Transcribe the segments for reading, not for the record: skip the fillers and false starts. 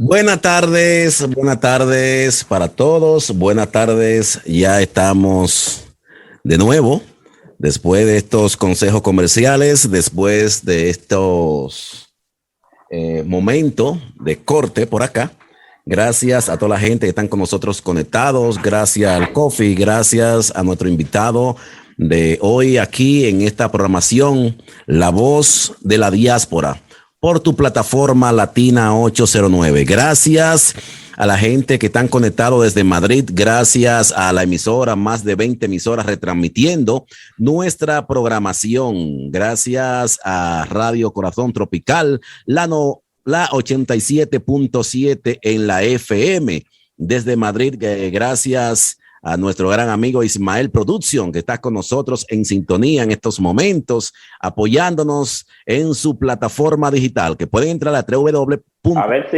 Buenas tardes para todos. Buenas tardes, ya estamos de nuevo después de estos consejos comerciales, después de estos momentos de corte por acá. Gracias a toda la gente que están con nosotros conectados. Gracias al Coffee, gracias a nuestro invitado de hoy aquí en esta programación, La Voz de la Diáspora, por tu plataforma Latina 809. Gracias a la gente que están conectados desde Madrid, gracias a la emisora, más de 20 emisoras retransmitiendo nuestra programación, gracias a Radio Corazón Tropical, la 87.7 en la FM desde Madrid, gracias a nuestro gran amigo Ismael Production, que está con nosotros en sintonía en estos momentos, apoyándonos en su plataforma digital, que pueden entrar a www. A ver,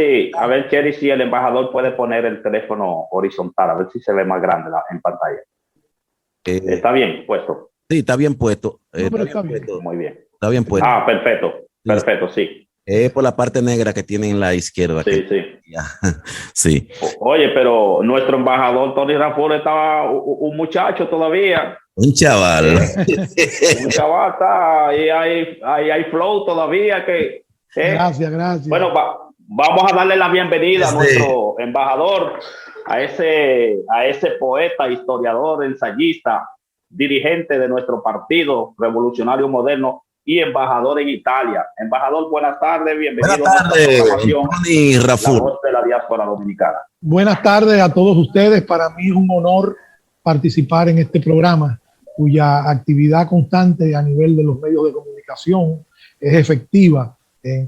Cherry, si el embajador puede poner el teléfono horizontal, a ver si se ve más grande en pantalla. ¿Está bien puesto? Sí, está bien puesto. Está bien. Muy bien. Está bien puesto. Perfecto. Perfecto, sí. Por la parte negra que tiene en la izquierda. Sí, sí. Sí. Oye, pero nuestro embajador Tony Raful estaba un muchacho todavía. Un chaval. Un chaval está ahí hay flow todavía que. Gracias. Bueno, vamos a darle la bienvenida a nuestro embajador, a ese poeta, historiador, ensayista, dirigente de nuestro partido Revolucionario Moderno y embajador en Italia. Embajador, buenas tardes, bienvenido. Buenas tardes, Tony Raful. La Voz de la Diáspora Dominicana. Buenas tardes a todos ustedes. Para mí es un honor participar en este programa, cuya actividad constante a nivel de los medios de comunicación es efectiva,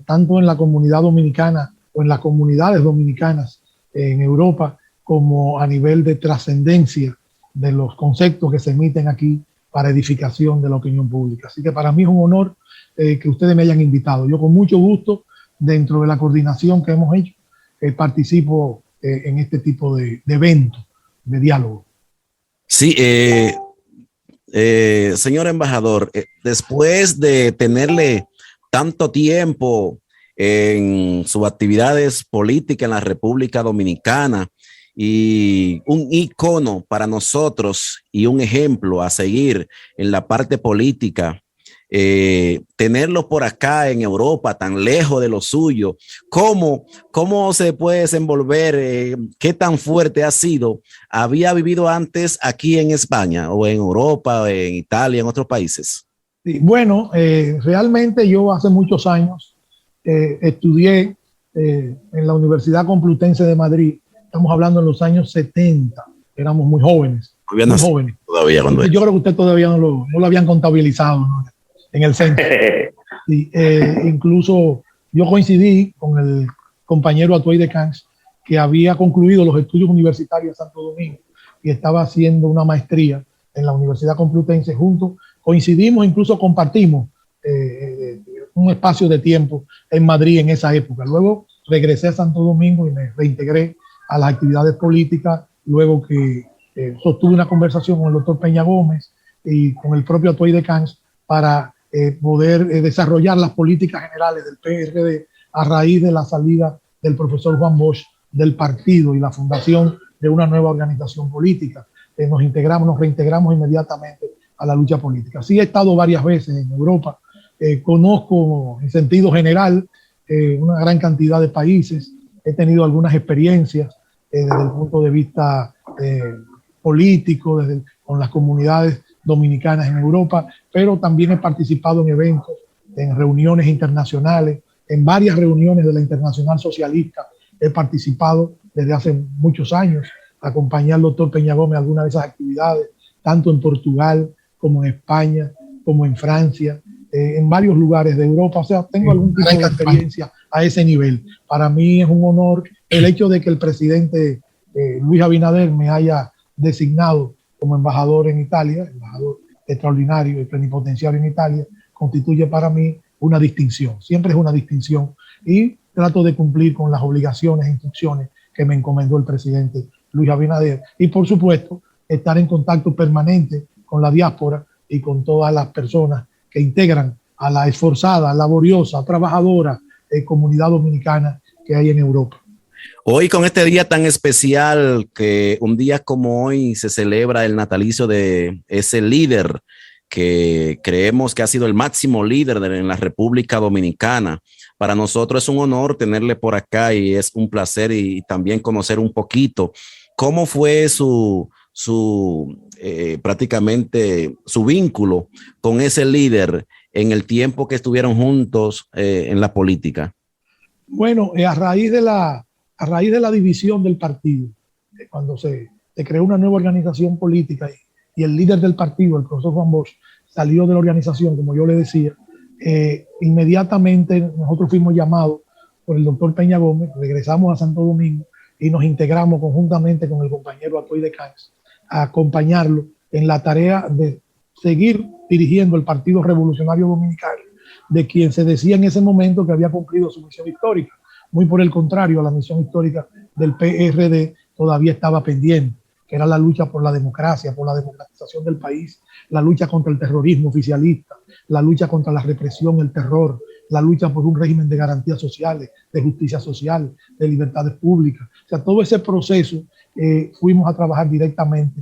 tanto en la comunidad dominicana o en las comunidades dominicanas en Europa, como a nivel de trascendencia de los conceptos que se emiten aquí para edificación de la opinión pública. Así que para mí es un honor que ustedes me hayan invitado. Yo con mucho gusto, dentro de la coordinación que hemos hecho, participo en este tipo de eventos, de diálogo. Sí, señor embajador, después de tenerle tanto tiempo en sus actividades políticas en la República Dominicana, y un icono para nosotros y un ejemplo a seguir en la parte política, tenerlo por acá en Europa, tan lejos de lo suyo, ¿cómo se puede desenvolver? ¿Qué tan fuerte ha sido? ¿Había vivido antes aquí en España o en Europa, en Italia, en otros países? Sí, bueno, realmente yo hace muchos años estudié en la Universidad Complutense de Madrid. Estamos hablando en los años 70, éramos muy jóvenes. Todavía cuando yo creo que usted todavía no lo habían contabilizado, ¿no? En el centro. Sí, incluso yo coincidí con el compañero Atuey de Cans, que había concluido los estudios universitarios en Santo Domingo y estaba haciendo una maestría en la Universidad Complutense juntos. Coincidimos, incluso compartimos un espacio de tiempo en Madrid en esa época. Luego regresé a Santo Domingo y me reintegré a las actividades políticas, luego que sostuve una conversación con el doctor Peña Gómez y con el propio Atuey de Cans para poder desarrollar las políticas generales del PRD a raíz de la salida del profesor Juan Bosch del partido y la fundación de una nueva organización política. Nos reintegramos inmediatamente a la lucha política. Sí, he estado varias veces en Europa, conozco en sentido general una gran cantidad de países, he tenido algunas experiencias desde el punto de vista político, con las comunidades dominicanas en Europa, pero también he participado en eventos, en reuniones internacionales, en varias reuniones de la Internacional Socialista. He participado desde hace muchos años, acompañé al doctor Peña Gómez a algunas de esas actividades, tanto en Portugal como en España, como en Francia, en varios lugares de Europa. O sea, tengo algún tipo de experiencia a ese nivel. Para mí es un honor el hecho de que el presidente Luis Abinader me haya designado como embajador en Italia, embajador extraordinario y plenipotenciario en Italia, constituye para mí una distinción. Siempre es una distinción y trato de cumplir con las obligaciones e instrucciones que me encomendó el presidente Luis Abinader. Y por supuesto, estar en contacto permanente con la diáspora y con todas las personas que integran a la esforzada, laboriosa, trabajadora comunidad dominicana que hay en Europa. Hoy con este día tan especial, que un día como hoy se celebra el natalicio de ese líder que creemos que ha sido el máximo líder en la República Dominicana. Para nosotros es un honor tenerle por acá y es un placer y también conocer un poquito cómo fue prácticamente su vínculo con ese líder en el tiempo que estuvieron juntos en la política. Bueno, a raíz de la división del partido, cuando se creó una nueva organización política y el líder del partido, el profesor Juan Bosch, salió de la organización, como yo le decía, inmediatamente nosotros fuimos llamados por el doctor Peña Gómez, regresamos a Santo Domingo y nos integramos conjuntamente con el compañero Atoy de Cans a acompañarlo en la tarea de seguir dirigiendo el Partido Revolucionario Dominicano, de quien se decía en ese momento que había cumplido su misión histórica. Muy por el contrario, la misión histórica del PRD todavía estaba pendiente, que era la lucha por la democracia, por la democratización del país, la lucha contra el terrorismo oficialista, la lucha contra la represión, el terror, la lucha por un régimen de garantías sociales, de justicia social, de libertades públicas. O sea, todo ese proceso fuimos a trabajar directamente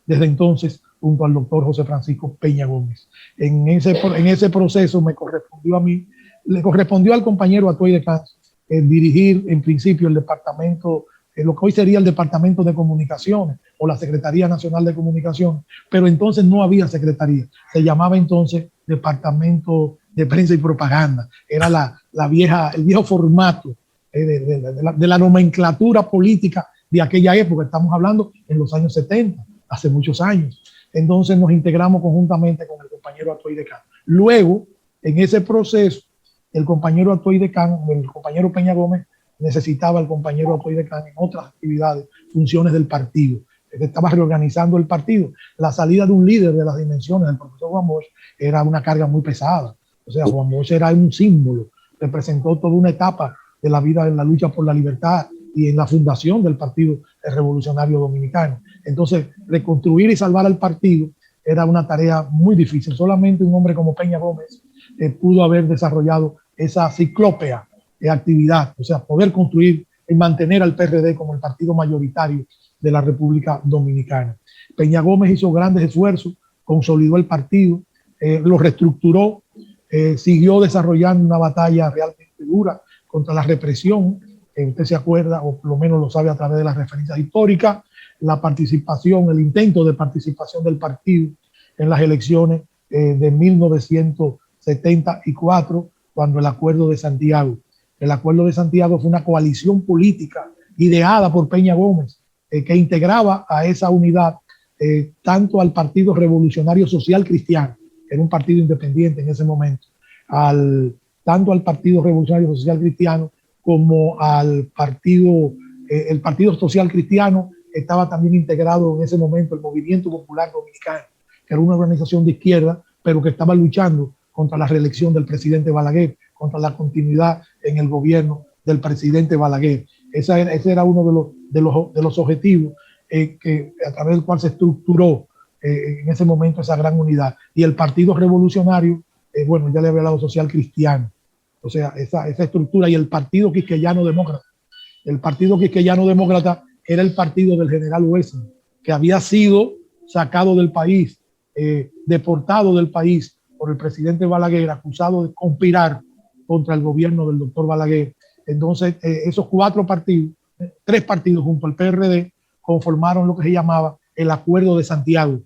desde entonces, junto al doctor José Francisco Peña Gómez. En ese proceso me correspondió a mí, le correspondió al compañero Atoy de Cans dirigir en principio el departamento, lo que hoy sería el Departamento de Comunicaciones o la Secretaría Nacional de Comunicaciones, pero entonces no había secretaría, se llamaba entonces Departamento de Prensa y Propaganda, era el viejo formato de la nomenclatura política de aquella época. Estamos hablando en los años 70, hace muchos años. Entonces nos integramos conjuntamente con el compañero Atoy de Cans. Luego, en ese proceso, el compañero Atoy de Cans, el compañero Peña Gómez, necesitaba al compañero Atoy de Cans en otras actividades, funciones del partido. Estaba reorganizando el partido. La salida de un líder de las dimensiones del profesor Juan Bosch era una carga muy pesada. O sea, Juan Bosch era un símbolo, representó toda una etapa de la vida en la lucha por la libertad y en la fundación del Partido Revolucionario Dominicano. Entonces, reconstruir y salvar al partido era una tarea muy difícil. Solamente un hombre como Peña Gómez pudo haber desarrollado esa ciclópea de actividad, o sea, poder construir y mantener al PRD como el partido mayoritario de la República Dominicana. Peña Gómez hizo grandes esfuerzos, consolidó el partido, lo reestructuró, siguió desarrollando una batalla realmente dura contra la represión. Usted se acuerda, o por lo menos lo sabe a través de las referencias históricas, la participación, el intento de participación del partido en las elecciones de 1974, cuando el Acuerdo de Santiago. El Acuerdo de Santiago fue una coalición política ideada por Peña Gómez, que integraba a esa unidad tanto al Partido Revolucionario Social Cristiano, que era un partido independiente en ese momento, tanto al Partido Revolucionario Social Cristiano como al partido, el Partido Social Cristiano. Estaba también integrado en ese momento el Movimiento Popular Dominicano, que era una organización de izquierda, pero que estaba luchando contra la reelección del presidente Balaguer, contra la continuidad en el gobierno del presidente Balaguer. Ese era uno de los objetivos a través del cual se estructuró en ese momento esa gran unidad. Y el Partido Revolucionario, bueno, ya le había hablado, Social Cristiano. O sea, esa estructura, y el Partido Quisqueyano Demócrata. El Partido Quisqueyano Demócrata era el partido del general Wessel, que había sido sacado del país, deportado del país por el presidente Balaguer, acusado de conspirar contra el gobierno del doctor Balaguer. Entonces, esos tres partidos junto al PRD, conformaron lo que se llamaba el Acuerdo de Santiago.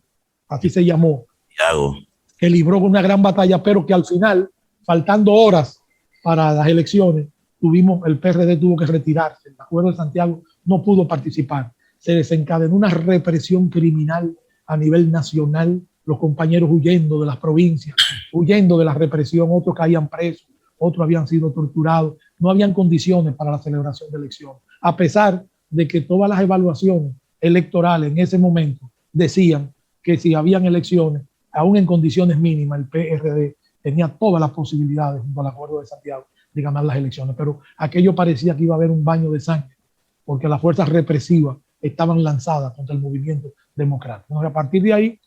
Así se llamó. Santiago. Que libró una gran batalla, pero que al final, faltando horas para las elecciones, el PRD tuvo que retirarse. El Acuerdo de Santiago no pudo participar. Se desencadenó una represión criminal a nivel nacional, los compañeros huyendo de las provincias, huyendo de la represión, otros caían presos, otros habían sido torturados. No habían condiciones para la celebración de elecciones, a pesar de que todas las evaluaciones electorales en ese momento decían que si habían elecciones, aún en condiciones mínimas, el PRD tenía todas las posibilidades junto al Acuerdo de Santiago de ganar las elecciones, pero aquello parecía que iba a haber un baño de sangre, porque las fuerzas represivas estaban lanzadas contra el movimiento democrático. Entonces, a partir de ahí,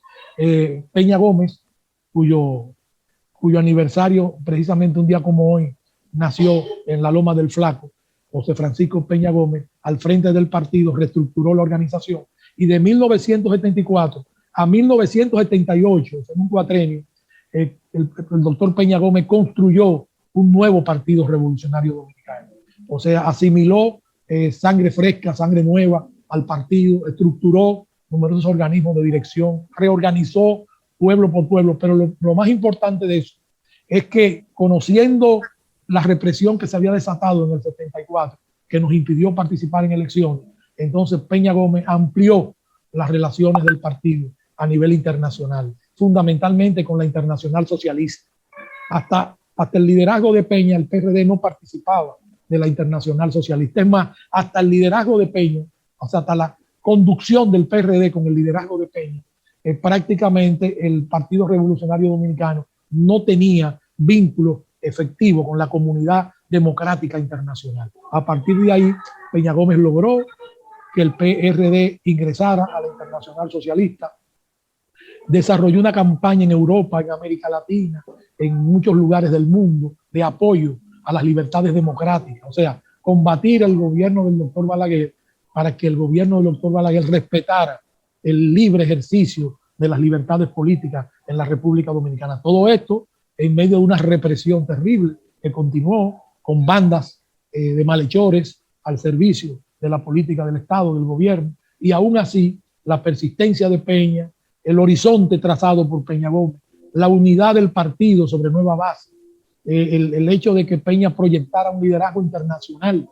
Peña Gómez, cuyo aniversario, precisamente un día como hoy, nació en la Loma del Flaco, José Francisco Peña Gómez, al frente del partido, reestructuró la organización y de 1974 a 1978, en un cuatrenio, el doctor Peña Gómez construyó un nuevo partido revolucionario dominicano. O sea, asimiló sangre fresca, sangre nueva al partido, estructuró numerosos organismos de dirección, reorganizó pueblo por pueblo, pero lo más importante de eso es que, conociendo la represión que se había desatado en el 74, que nos impidió participar en elecciones, entonces Peña Gómez amplió las relaciones del partido a nivel internacional, fundamentalmente con la Internacional Socialista. Hasta el liderazgo de Peña, el PRD no participaba de la Internacional Socialista. Es más, hasta el liderazgo de Peña, o sea, hasta la conducción del PRD con el liderazgo de Peña, prácticamente el Partido Revolucionario Dominicano no tenía vínculo efectivo con la comunidad democrática internacional. A partir de ahí, Peña Gómez logró que el PRD ingresara a la Internacional Socialista, desarrolló una campaña en Europa, en América Latina, en muchos lugares del mundo, de apoyo a las libertades democráticas, o sea, combatir al gobierno del doctor Balaguer para que el gobierno del doctor Balaguer respetara el libre ejercicio de las libertades políticas en la República Dominicana. Todo esto en medio de una represión terrible que continuó con bandas de malhechores al servicio de la política del Estado, del gobierno, y aún así la persistencia de Peña, el horizonte trazado por Peña Gómez, la unidad del partido sobre nueva base, el hecho de que Peña proyectara un liderazgo internacional,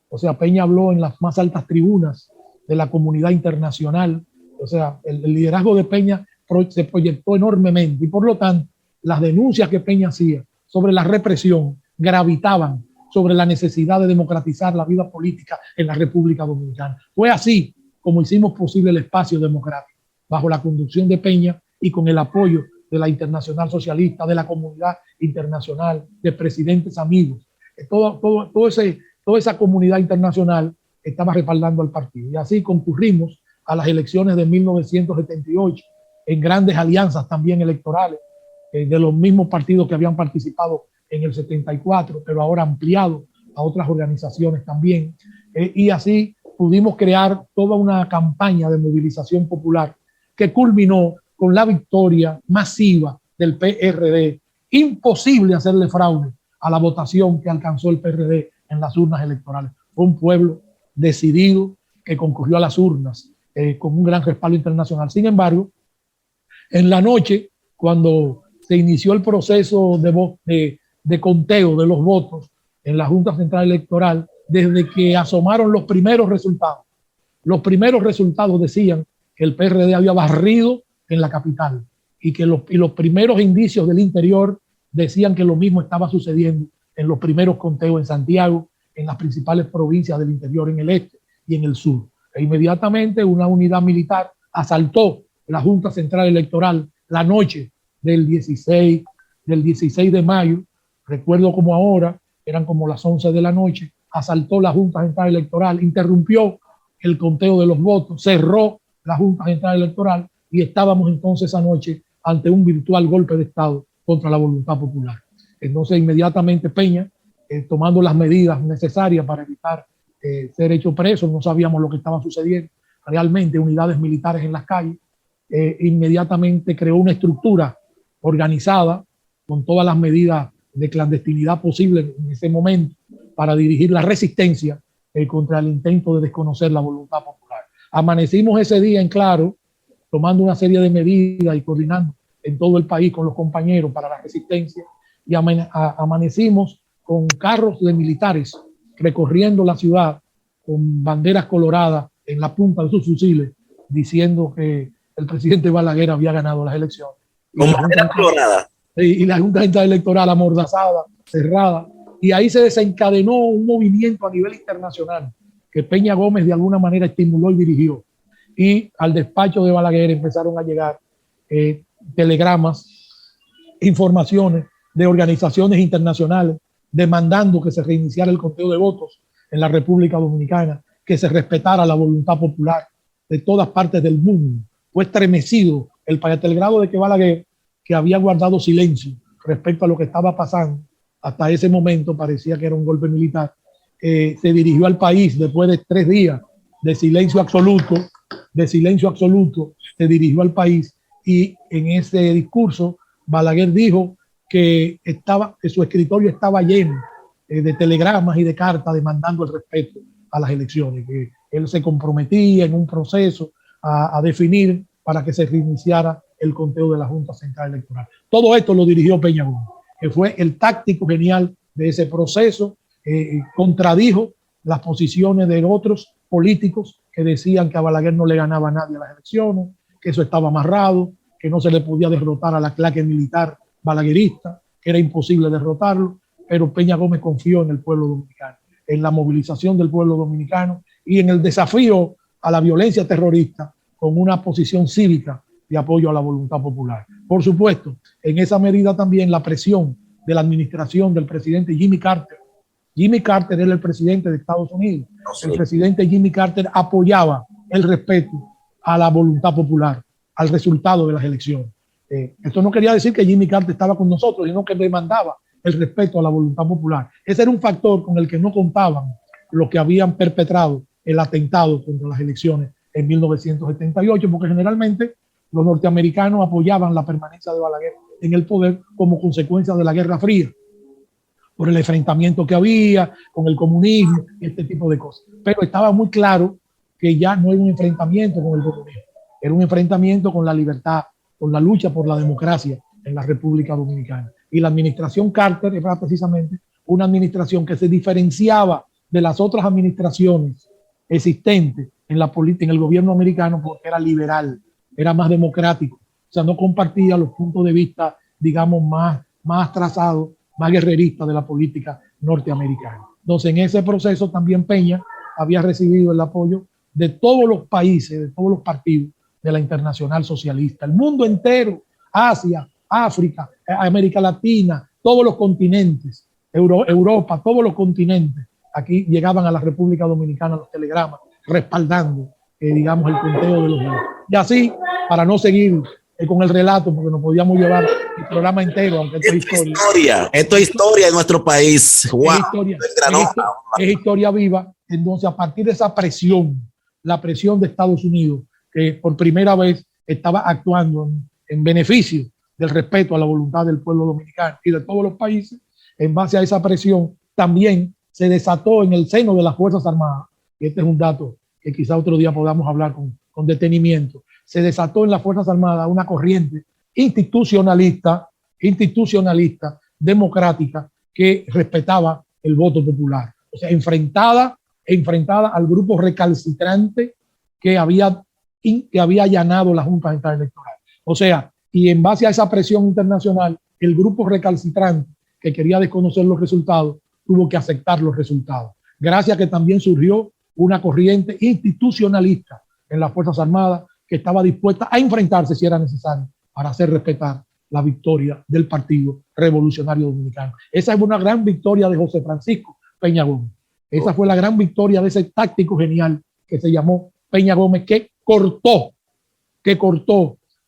o sea, Peña habló en las más altas tribunas de la comunidad internacional, o sea, el liderazgo de Peña se proyectó enormemente y por lo tanto las denuncias que Peña hacía sobre la represión gravitaban sobre la necesidad de democratizar la vida política en la República Dominicana. Fue así como hicimos posible el espacio democrático, bajo la conducción de Peña y con el apoyo de la Internacional Socialista, de la comunidad internacional, de presidentes amigos. Toda esa comunidad internacional estaba respaldando al partido. Y así concurrimos a las elecciones de 1978 en grandes alianzas también electorales de los mismos partidos que habían participado en el 74, pero ahora ampliado a otras organizaciones también. Y así pudimos crear toda una campaña de movilización popular que culminó con la victoria masiva del PRD. Imposible hacerle fraude a la votación que alcanzó el PRD en las urnas electorales. Fue un pueblo decidido que concurrió a las urnas con un gran respaldo internacional. Sin embargo, en la noche, cuando se inició el proceso de conteo de los votos en la Junta Central Electoral, desde que asomaron los primeros resultados decían que el PRD había barrido en la capital y que los primeros indicios del interior decían que lo mismo estaba sucediendo en los primeros conteos en Santiago, en las principales provincias del interior, en el este y en el sur. E inmediatamente una unidad militar asaltó la Junta Central Electoral la noche del 16 de mayo, recuerdo como ahora, eran como las 11 de la noche, asaltó la Junta Central Electoral, interrumpió el conteo de los votos, cerró la Junta Central Electoral y estábamos entonces esa noche ante un virtual golpe de Estado contra la voluntad popular. Entonces inmediatamente Peña, tomando las medidas necesarias para evitar ser hecho preso, no sabíamos lo que estaba sucediendo, realmente unidades militares en las calles, inmediatamente creó una estructura organizada con todas las medidas de clandestinidad posibles en ese momento para dirigir la resistencia contra el intento de desconocer la voluntad popular. Amanecimos ese día en claro, tomando una serie de medidas y coordinando en todo el país con los compañeros para la resistencia, y amanecimos con carros de militares recorriendo la ciudad con banderas coloradas en la punta de sus fusiles, diciendo que el presidente Balaguer había ganado las elecciones. Con bandera colorada. Y la Junta Electoral amordazada, cerrada. Y ahí se desencadenó un movimiento a nivel internacional que Peña Gómez de alguna manera estimuló y dirigió. Y al despacho de Balaguer empezaron a llegar telegramas, informaciones de organizaciones internacionales demandando que se reiniciara el conteo de votos en la República Dominicana, que se respetara la voluntad popular de todas partes del mundo. Fue estremecido el país hasta el grado de que Balaguer, que había guardado silencio respecto a lo que estaba pasando, hasta ese momento parecía que era un golpe militar, se dirigió al país después de 3 días de silencio absoluto, se dirigió al país y en ese discurso Balaguer dijo que su escritorio estaba lleno de telegramas y de cartas demandando el respeto a las elecciones, que él se comprometía en un proceso a definir para que se reiniciara el conteo de la Junta Central Electoral. Todo esto lo dirigió Peña Gómez, que fue el táctico genial de ese proceso. Contradijo las posiciones de otros políticos que decían que a Balaguer no le ganaba a nadie a las elecciones, que eso estaba amarrado, que no se le podía derrotar a la claque militar balaguerista, que era imposible derrotarlo, pero Peña Gómez confió en el pueblo dominicano, en la movilización del pueblo dominicano y en el desafío a la violencia terrorista con una posición cívica de apoyo a la voluntad popular. Por supuesto, en esa medida también la presión de la administración del presidente Jimmy Carter. Jimmy Carter era el presidente de Estados Unidos. El presidente Jimmy Carter apoyaba el respeto a la voluntad popular, al resultado de las elecciones. Esto no quería decir que Jimmy Carter estaba con nosotros, sino que demandaba el respeto a la voluntad popular. Ese era un factor con el que no contaban los que habían perpetrado el atentado contra las elecciones en 1978, porque generalmente los norteamericanos apoyaban la permanencia de Balaguer en el poder como consecuencia de la Guerra Fría, por el enfrentamiento que había con el comunismo y este tipo de cosas. Pero estaba muy claro que ya no era un enfrentamiento con el comunismo, era un enfrentamiento con la libertad, con la lucha por la democracia en la República Dominicana. Y la administración Carter era precisamente una administración que se diferenciaba de las otras administraciones existentes en la política, en el gobierno americano, porque era liberal, era más democrático, o sea, no compartía los puntos de vista, digamos, más trazados, más guerreristas de la política norteamericana. Entonces, en ese proceso también Peña había recibido el apoyo de todos los países, de todos los partidos de la Internacional Socialista, el mundo entero, Asia, África, América Latina, todos los continentes, Europa, todos los continentes. Aquí llegaban a la República Dominicana los telegramas respaldando, digamos, el conteo de los votos. Y así, para no seguir con el relato, porque nos podíamos llevar el programa entero, aunque esto es historia. Esto es historia de nuestro país. Wow. Es historia viva. Entonces, a partir de esa presión, la presión de Estados Unidos, que por primera vez estaba actuando en beneficio del respeto a la voluntad del pueblo dominicano y de todos los países, en base a esa presión, también se desató en el seno de las Fuerzas Armadas, y este es un dato que quizá otro día podamos hablar con detenimiento, se desató en las Fuerzas Armadas una corriente institucionalista, democrática, que respetaba el voto popular. O sea, enfrentada al grupo recalcitrante que había allanado la Junta Central Electoral. O sea, y en base a esa presión internacional, el grupo recalcitrante que quería desconocer los resultados tuvo que aceptar los resultados. Gracias a que también surgió una corriente institucionalista en las Fuerzas Armadas que estaba dispuesta a enfrentarse si era necesario para hacer respetar la victoria del Partido Revolucionario Dominicano. Esa es una gran victoria de José Francisco Peña Gómez. Esa fue la gran victoria de ese táctico genial que se llamó Peña Gómez, que cortó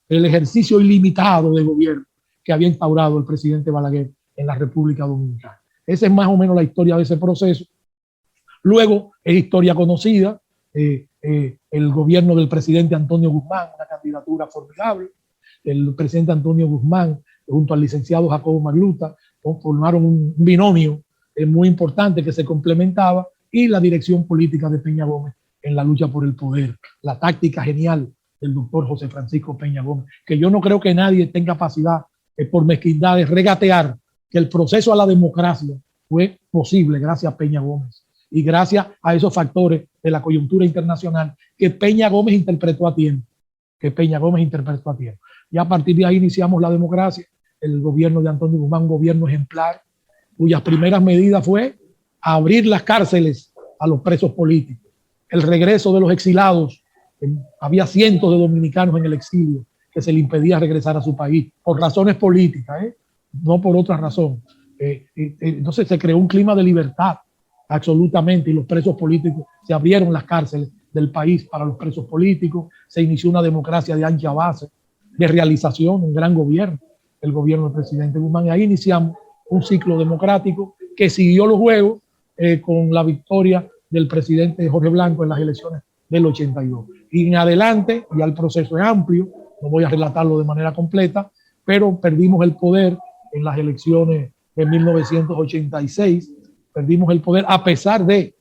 el ejercicio ilimitado de gobierno que había instaurado el presidente Balaguer en la República Dominicana. Esa es más o menos la historia de ese proceso. Luego es historia conocida, el gobierno del presidente Antonio Guzmán, una candidatura formidable. El presidente Antonio Guzmán, junto al licenciado Jacobo Magluta, formaron un binomio muy importante que se complementaba, y la dirección política de Peña Gómez en la lucha por el poder. La táctica genial del doctor José Francisco Peña Gómez, que yo no creo que nadie tenga capacidad por mezquindad de regatear que el proceso a la democracia fue posible gracias a Peña Gómez y gracias a esos factores de la coyuntura internacional que Peña Gómez interpretó a tiempo. Y a partir de ahí iniciamos la democracia, el gobierno de Antonio Guzmán, un gobierno ejemplar, cuyas primeras medidas fue abrir las cárceles a los presos políticos, el regreso de los exilados. Había cientos de dominicanos en el exilio que se le impedía regresar a su país por razones políticas, no por otra razón. Entonces se creó un clima de libertad absolutamente, y los presos políticos, se abrieron las cárceles del país para los presos políticos, se inició una democracia de ancha base, de realización, un gran gobierno, el gobierno del presidente Guzmán, y ahí iniciamos un ciclo democrático que siguió los juegos con la victoria del presidente Jorge Blanco en las elecciones del 82. Y en adelante, ya el proceso es amplio, no voy a relatarlo de manera completa, pero perdimos el poder en las elecciones de 1986, perdimos el poder a pesar de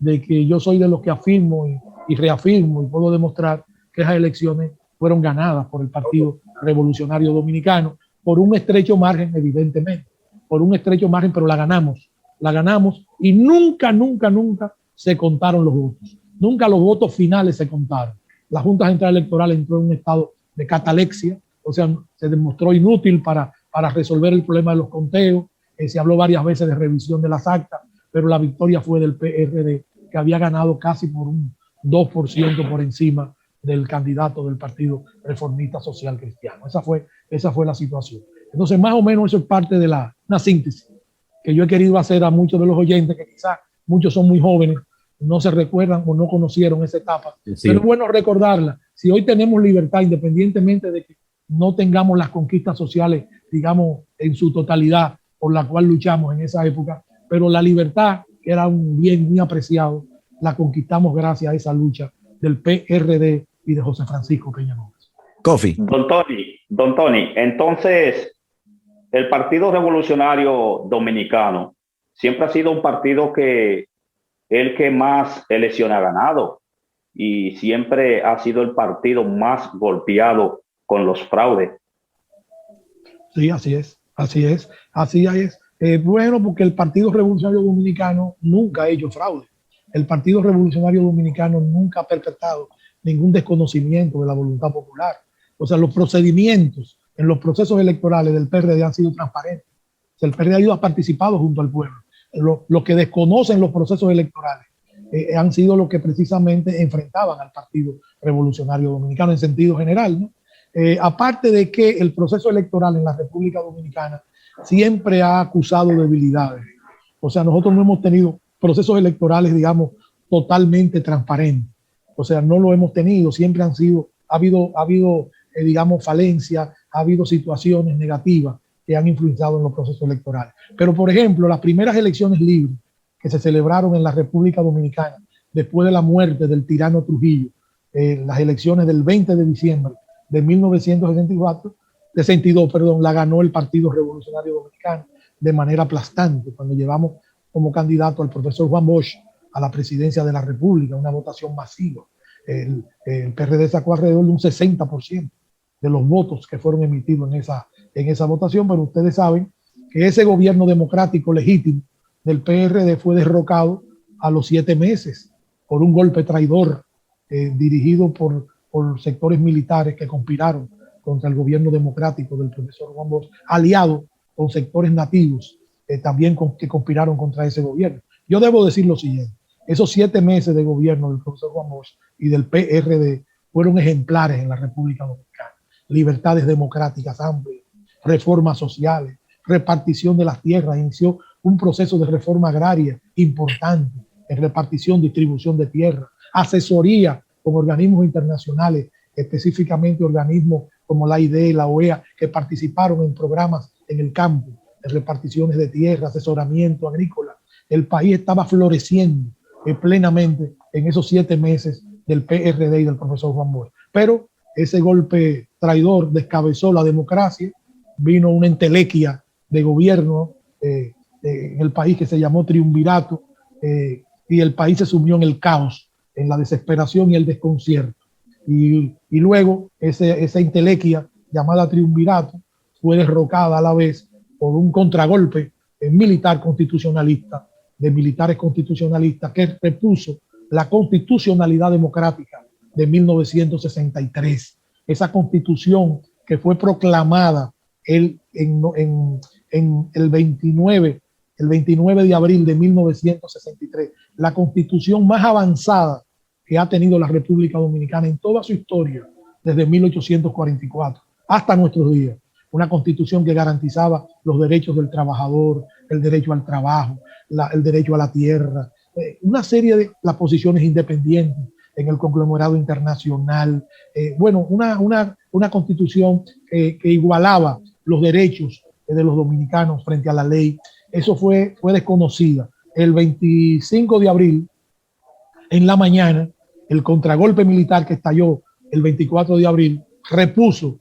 que yo soy de los que afirmo y reafirmo y puedo demostrar que esas elecciones fueron ganadas por el Partido Revolucionario Dominicano por un estrecho margen, evidentemente, por un estrecho margen, pero la ganamos y nunca se contaron los votos, nunca los votos finales se contaron. La Junta Central Electoral entró en un estado de catalepsia, o sea, se demostró inútil para resolver el problema de los conteos, se habló varias veces de revisión de las actas, pero la victoria fue del PRD, que había ganado casi por un 2% por encima del candidato del Partido Reformista Social Cristiano. Esa fue la situación. Entonces, más o menos eso es parte de una síntesis que yo he querido hacer a muchos de los oyentes, que quizás muchos son muy jóvenes, no se recuerdan o no conocieron esa etapa. Sí. Pero es bueno recordarla. Si hoy tenemos libertad, independientemente de que no tengamos las conquistas sociales, digamos, en su totalidad, por la cual luchamos en esa época, pero la libertad, que era un bien muy apreciado, la conquistamos gracias a esa lucha del PRD y de José Francisco Peña Gómez. Coffee. Don Tony, entonces, el Partido Revolucionario Dominicano siempre ha sido un partido que más elecciones ha ganado y siempre ha sido el partido más golpeado con los fraudes. Sí, así es. Bueno, porque el Partido Revolucionario Dominicano nunca ha hecho fraude. El Partido Revolucionario Dominicano nunca ha perpetrado ningún desconocimiento de la voluntad popular. O sea, los procedimientos en los procesos electorales del PRD han sido transparentes. O sea, el PRD ha participado junto al pueblo. Los que desconocen los procesos electorales han sido los que precisamente enfrentaban al Partido Revolucionario Dominicano en sentido general, ¿no? Aparte de que el proceso electoral en la República Dominicana siempre ha acusado debilidades. O sea, nosotros no hemos tenido procesos electorales, digamos, totalmente transparentes. O sea, no lo hemos tenido. Siempre ha habido digamos, falencias, ha habido situaciones negativas que han influenciado en los procesos electorales. Pero, por ejemplo, las primeras elecciones libres que se celebraron en la República Dominicana después de la muerte del tirano Trujillo, las elecciones del 20 de diciembre de 1962, la ganó el Partido Revolucionario Dominicano de manera aplastante, cuando llevamos como candidato al profesor Juan Bosch a la presidencia de la República, una votación masiva. El PRD sacó alrededor de un 60% de los votos que fueron emitidos en esa votación, pero ustedes saben que ese gobierno democrático legítimo del PRD fue derrocado a los 7 meses por un golpe traidor dirigido por sectores militares que conspiraron contra el gobierno democrático del profesor Juan Bosch, aliado con sectores nativos también que conspiraron contra ese gobierno. Yo debo decir lo siguiente: esos 7 meses de gobierno del profesor Juan Bosch y del PRD fueron ejemplares en la República Dominicana. Libertades democráticas amplias, reformas sociales, repartición de las tierras, inició un proceso de reforma agraria importante en repartición, distribución de tierras, asesoría con organismos internacionales, específicamente organismos como la AID y la OEA, que participaron en programas en el campo, de reparticiones de tierra, asesoramiento agrícola. El país estaba floreciendo plenamente en esos 7 meses del PRD y del profesor Juan Bosch. Pero ese golpe traidor descabezó la democracia, vino una entelequia de gobierno en el país que se llamó triunvirato, y el país se sumió en el caos, en la desesperación y el desconcierto. Y luego esa entelequia llamada triunvirato fue derrocada a la vez por un contragolpe militar constitucionalista, de militares constitucionalistas, que repuso la constitucionalidad democrática de 1963. Esa constitución que fue proclamada en el 29 de abril de 1963, la constitución más avanzada que ha tenido la República Dominicana en toda su historia, desde 1844 hasta nuestros días. Una constitución que garantizaba los derechos del trabajador, el derecho al trabajo, el derecho a la tierra, una serie de las posiciones independientes en el conglomerado internacional. Una constitución que igualaba los derechos de los dominicanos frente a la ley. eso fue desconocida. El 25 de abril, en la mañana, el contragolpe militar que estalló el 24 de abril repuso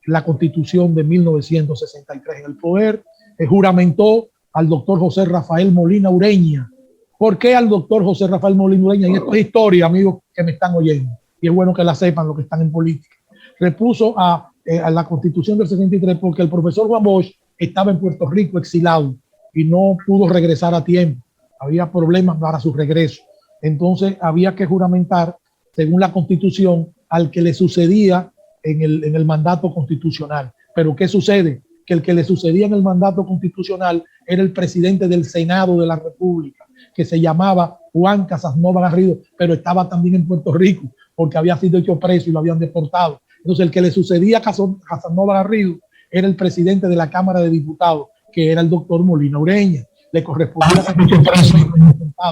la Constitución de 1963 en el poder, juramentó al doctor José Rafael Molina Ureña. ¿Por qué al doctor José Rafael Molina Ureña? Y esto es historia, amigos que me están oyendo, y es bueno que la sepan los que están en política. Repuso a la Constitución del 63 porque el profesor Juan Bosch estaba en Puerto Rico exilado y no pudo regresar a tiempo. Había problemas para su regreso. Entonces había que juramentar, según la Constitución, al que le sucedía en el mandato constitucional. Pero ¿qué sucede? Que el que le sucedía en el mandato constitucional era el presidente del Senado de la República, que se llamaba Juan Casanova Garrido, pero estaba también en Puerto Rico porque había sido hecho preso y lo habían deportado. Entonces el que le sucedía a Casanova Garrido era el presidente de la Cámara de Diputados, que era el doctor Molina Ureña. Le correspondía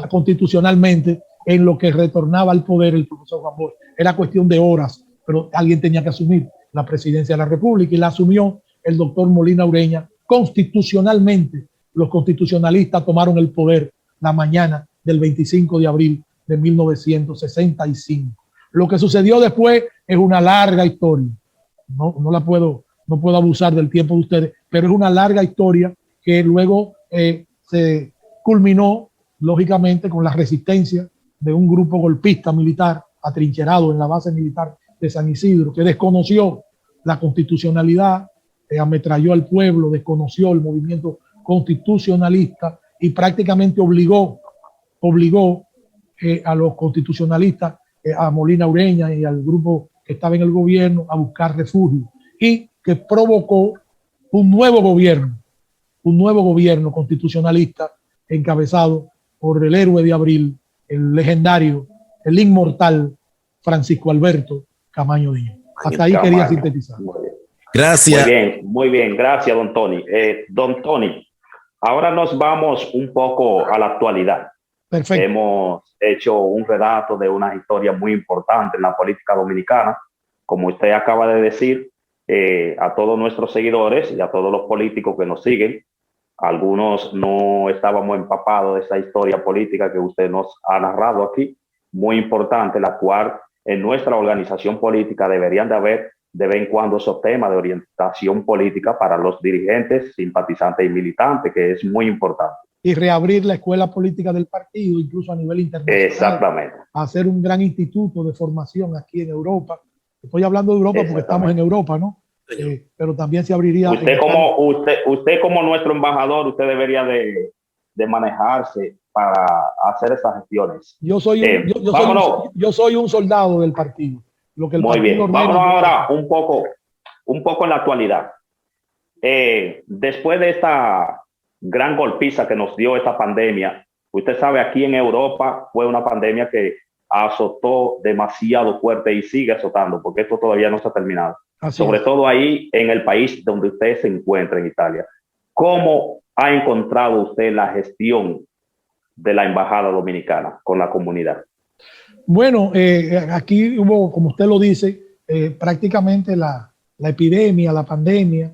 constitucionalmente en lo que retornaba al poder el profesor Juan Bosch. Era cuestión de horas, pero alguien tenía que asumir la presidencia de la República y la asumió el doctor Molina Ureña. Constitucionalmente, los constitucionalistas tomaron el poder la mañana del 25 de abril de 1965. Lo que sucedió después es una larga historia. No puedo abusar del tiempo de ustedes, pero es una larga historia que luego se culminó, lógicamente, con la resistencia de un grupo golpista militar atrincherado en la base militar de San Isidro, que desconoció la constitucionalidad, ametralló al pueblo, desconoció el movimiento constitucionalista y prácticamente obligó a los constitucionalistas, a Molina Ureña y al grupo que estaba en el gobierno a buscar refugio, y que provocó un nuevo gobierno constitucionalista encabezado por el héroe de abril, el legendario, el inmortal Francisco Alberto Camaño Díaz. Hasta ahí quería sintetizar. Gracias. Muy bien, gracias, don Tony. Don Tony, ahora nos vamos un poco a la actualidad. Perfecto. Hemos hecho un relato de una historia muy importante en la política dominicana. Como usted acaba de decir, a todos nuestros seguidores y a todos los políticos que nos siguen, algunos no estábamos empapados de esa historia política que usted nos ha narrado aquí, muy importante, la cual en nuestra organización política deberían de haber de vez en cuando esos temas de orientación política para los dirigentes, simpatizantes y militantes, que es muy importante. Y reabrir la escuela política del partido, incluso a nivel internacional. Exactamente. Hacer un gran instituto de formación aquí en Europa. Estoy hablando de Europa porque estamos en Europa, ¿no? Pero también se abriría... Usted como nuestro embajador, usted debería de manejarse para hacer esas gestiones. Yo soy un soldado del partido. Lo que el muy partido bien, vámonos ahora un poco en la actualidad. Después de esta gran golpiza que nos dio esta pandemia, usted sabe, aquí en Europa fue una pandemia que azotó demasiado fuerte y sigue azotando, porque esto todavía no se ha terminado. Sobre todo ahí en el país donde usted se encuentra, en Italia. ¿Cómo ha encontrado usted la gestión de la Embajada Dominicana con la comunidad? Bueno, aquí hubo, como usted lo dice, prácticamente la epidemia, la pandemia,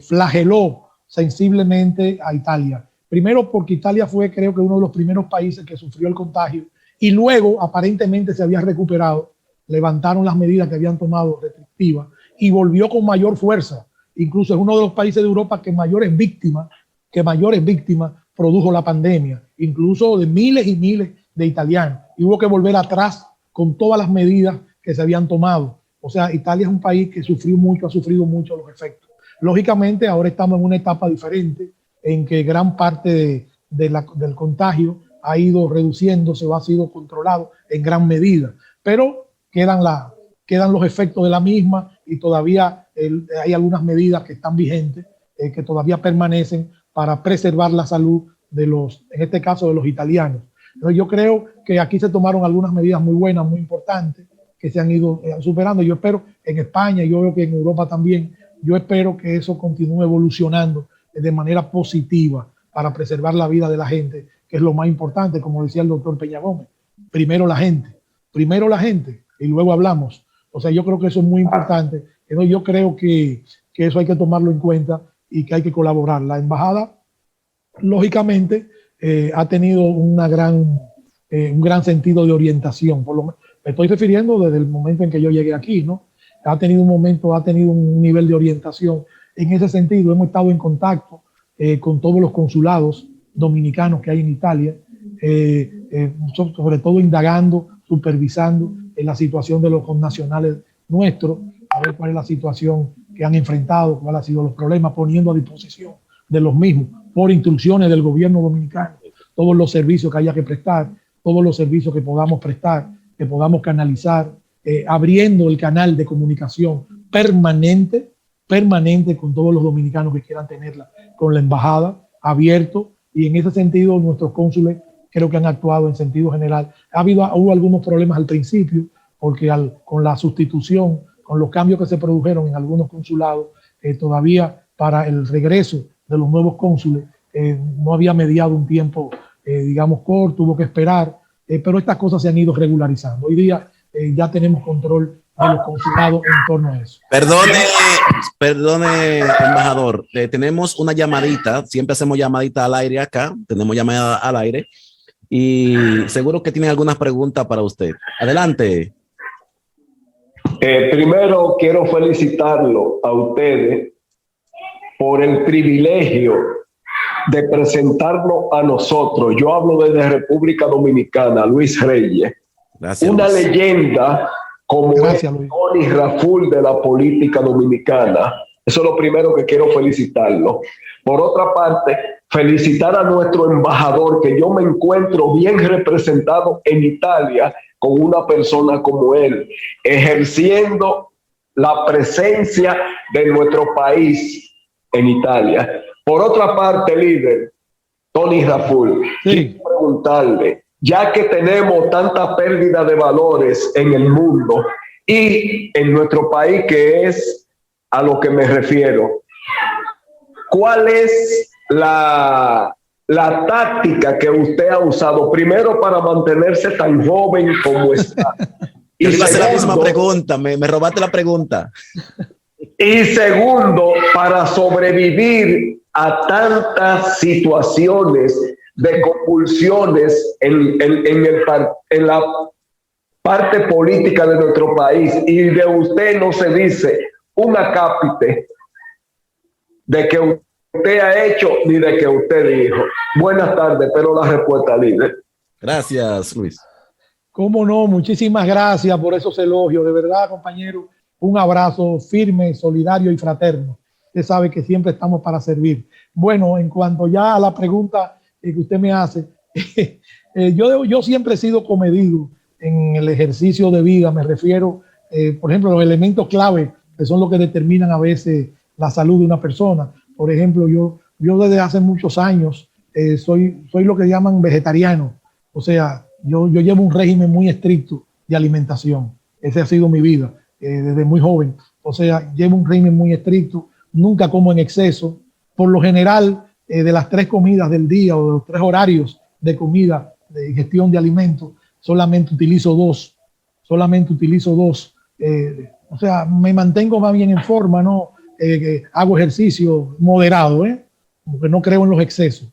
flageló sensiblemente a Italia. Primero porque Italia fue, creo que, uno de los primeros países que sufrió el contagio y luego aparentemente se había recuperado, levantaron las medidas que habían tomado restrictivas y volvió con mayor fuerza. Incluso es uno de los países de Europa que mayores víctimas produjo la pandemia, incluso de miles y miles de italianos. Y hubo que volver atrás con todas las medidas que se habían tomado. O sea, Italia es un país que sufrió mucho, ha sufrido mucho los efectos. Lógicamente, ahora estamos en una etapa diferente en que gran parte del contagio ha ido reduciéndose o ha sido controlado en gran medida. Pero quedan los efectos de la misma y todavía hay algunas medidas que están vigentes, que todavía permanecen para preservar la salud en este caso, de los italianos. Entonces, yo creo que aquí se tomaron algunas medidas muy buenas, muy importantes, que se han ido superando. Yo espero en España, yo veo que en Europa también, yo espero que eso continúe evolucionando de manera positiva para preservar la vida de la gente, que es lo más importante, como decía el doctor Peña Gómez. Primero la gente y luego hablamos. O sea, yo creo que eso es muy importante. Yo creo que eso hay que tomarlo en cuenta y que hay que colaborar. La embajada lógicamente ha tenido un gran sentido de orientación. Me estoy refiriendo desde el momento en que yo llegué aquí, ¿no? Ha tenido un nivel de orientación. En ese sentido, hemos estado en contacto con todos los consulados dominicanos que hay en Italia, sobre todo indagando, supervisando la situación de los connacionales nuestros, a ver cuál es la situación que han enfrentado, cuáles han sido los problemas, poniendo a disposición de los mismos, por instrucciones del gobierno dominicano, todos los servicios que haya que prestar, todos los servicios que podamos prestar, que podamos canalizar, abriendo el canal de comunicación permanente con todos los dominicanos que quieran tenerla, con la embajada, abierto, y en ese sentido nuestros cónsules creo que han actuado en sentido general. Hubo algunos problemas al principio, porque con la sustitución, con los cambios que se produjeron en algunos consulados, todavía para el regreso de los nuevos cónsules no había mediado un tiempo, digamos, corto, hubo que esperar, pero estas cosas se han ido regularizando. Hoy día ya tenemos control de los consulados en torno a eso. Perdone, embajador, tenemos una llamadita, siempre hacemos llamadita al aire acá, tenemos llamada al aire y seguro que tienen algunas preguntas para usted. Adelante. Primero quiero felicitarlo a ustedes por el privilegio de presentarnos a nosotros. Yo hablo desde República Dominicana, Luis Reyes. Gracias, una Luis. Leyenda como Tony Raful de la política dominicana. Eso es lo primero que quiero felicitarlo. Por otra parte, felicitar a nuestro embajador, que yo me encuentro bien representado en Italia con una persona como él, ejerciendo la presencia de nuestro país en Italia. Por otra parte, líder, Tony Raful, quiero preguntarle, ya que tenemos tanta pérdida de valores en el mundo y en nuestro país, que es a lo que me refiero, ¿cuál es la táctica que usted ha usado primero para mantenerse tan joven como está? Y iba a hacer la misma pregunta, me robaste la pregunta. Y segundo, para sobrevivir a tantas situaciones de convulsiones en la parte política de nuestro país, y de usted no se dice un acápite de que usted ha hecho ni de que usted dijo. Buenas tardes, pero la respuesta, líder. Gracias, Luis. Cómo no, muchísimas gracias por esos elogios. De verdad, compañero, un abrazo firme, solidario y fraterno. Usted sabe que siempre estamos para servir. Bueno, en cuanto ya a la pregunta que usted me hace, yo siempre he sido comedido en el ejercicio de vida. Me refiero, por ejemplo, a los elementos clave que son los que determinan a veces la salud de una persona. Por ejemplo, yo desde hace muchos años soy lo que llaman vegetariano. O sea, yo llevo un régimen muy estricto de alimentación. Esa ha sido mi vida desde muy joven. O sea, llevo un régimen muy estricto, nunca como en exceso. Por lo general, de las 3 comidas del día o de los 3 horarios de comida, de ingestión de alimentos, solamente utilizo 2. O sea, me mantengo más bien en forma, ¿no? Hago ejercicio moderado, porque no creo en los excesos.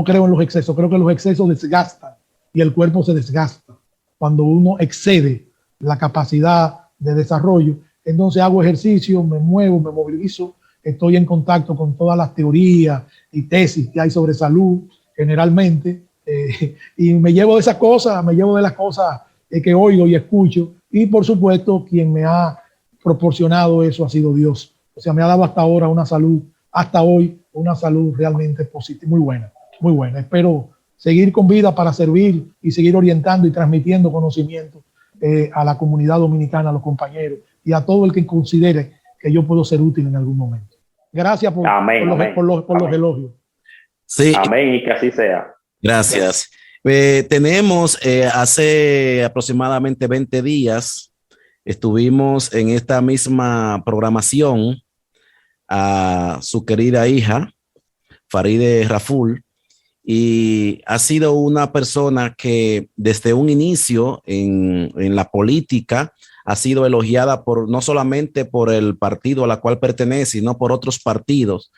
Creo que los excesos desgastan y el cuerpo se desgasta cuando uno excede la capacidad de desarrollo. Entonces hago ejercicio, me muevo, me movilizo, estoy en contacto con todas las teorías y tesis que hay sobre salud generalmente, y me llevo de esas cosas, de las cosas que oigo y escucho, y por supuesto quien me ha proporcionado eso ha sido Dios. O sea, me ha dado hasta ahora una salud, hasta hoy, una salud realmente positiva, muy buena, muy buena. Espero seguir con vida para servir y seguir orientando y transmitiendo conocimiento a la comunidad dominicana, a los compañeros y a todo el que considere que yo puedo ser útil en algún momento. Gracias por los elogios. Sí. Amén, y que así sea. Gracias. Tenemos hace aproximadamente 20 días, estuvimos en esta misma programación a su querida hija, Farideh Raful, y ha sido una persona que desde un inicio en la política ha sido elogiada no solamente por el partido a la cual pertenece, sino por otros partidos.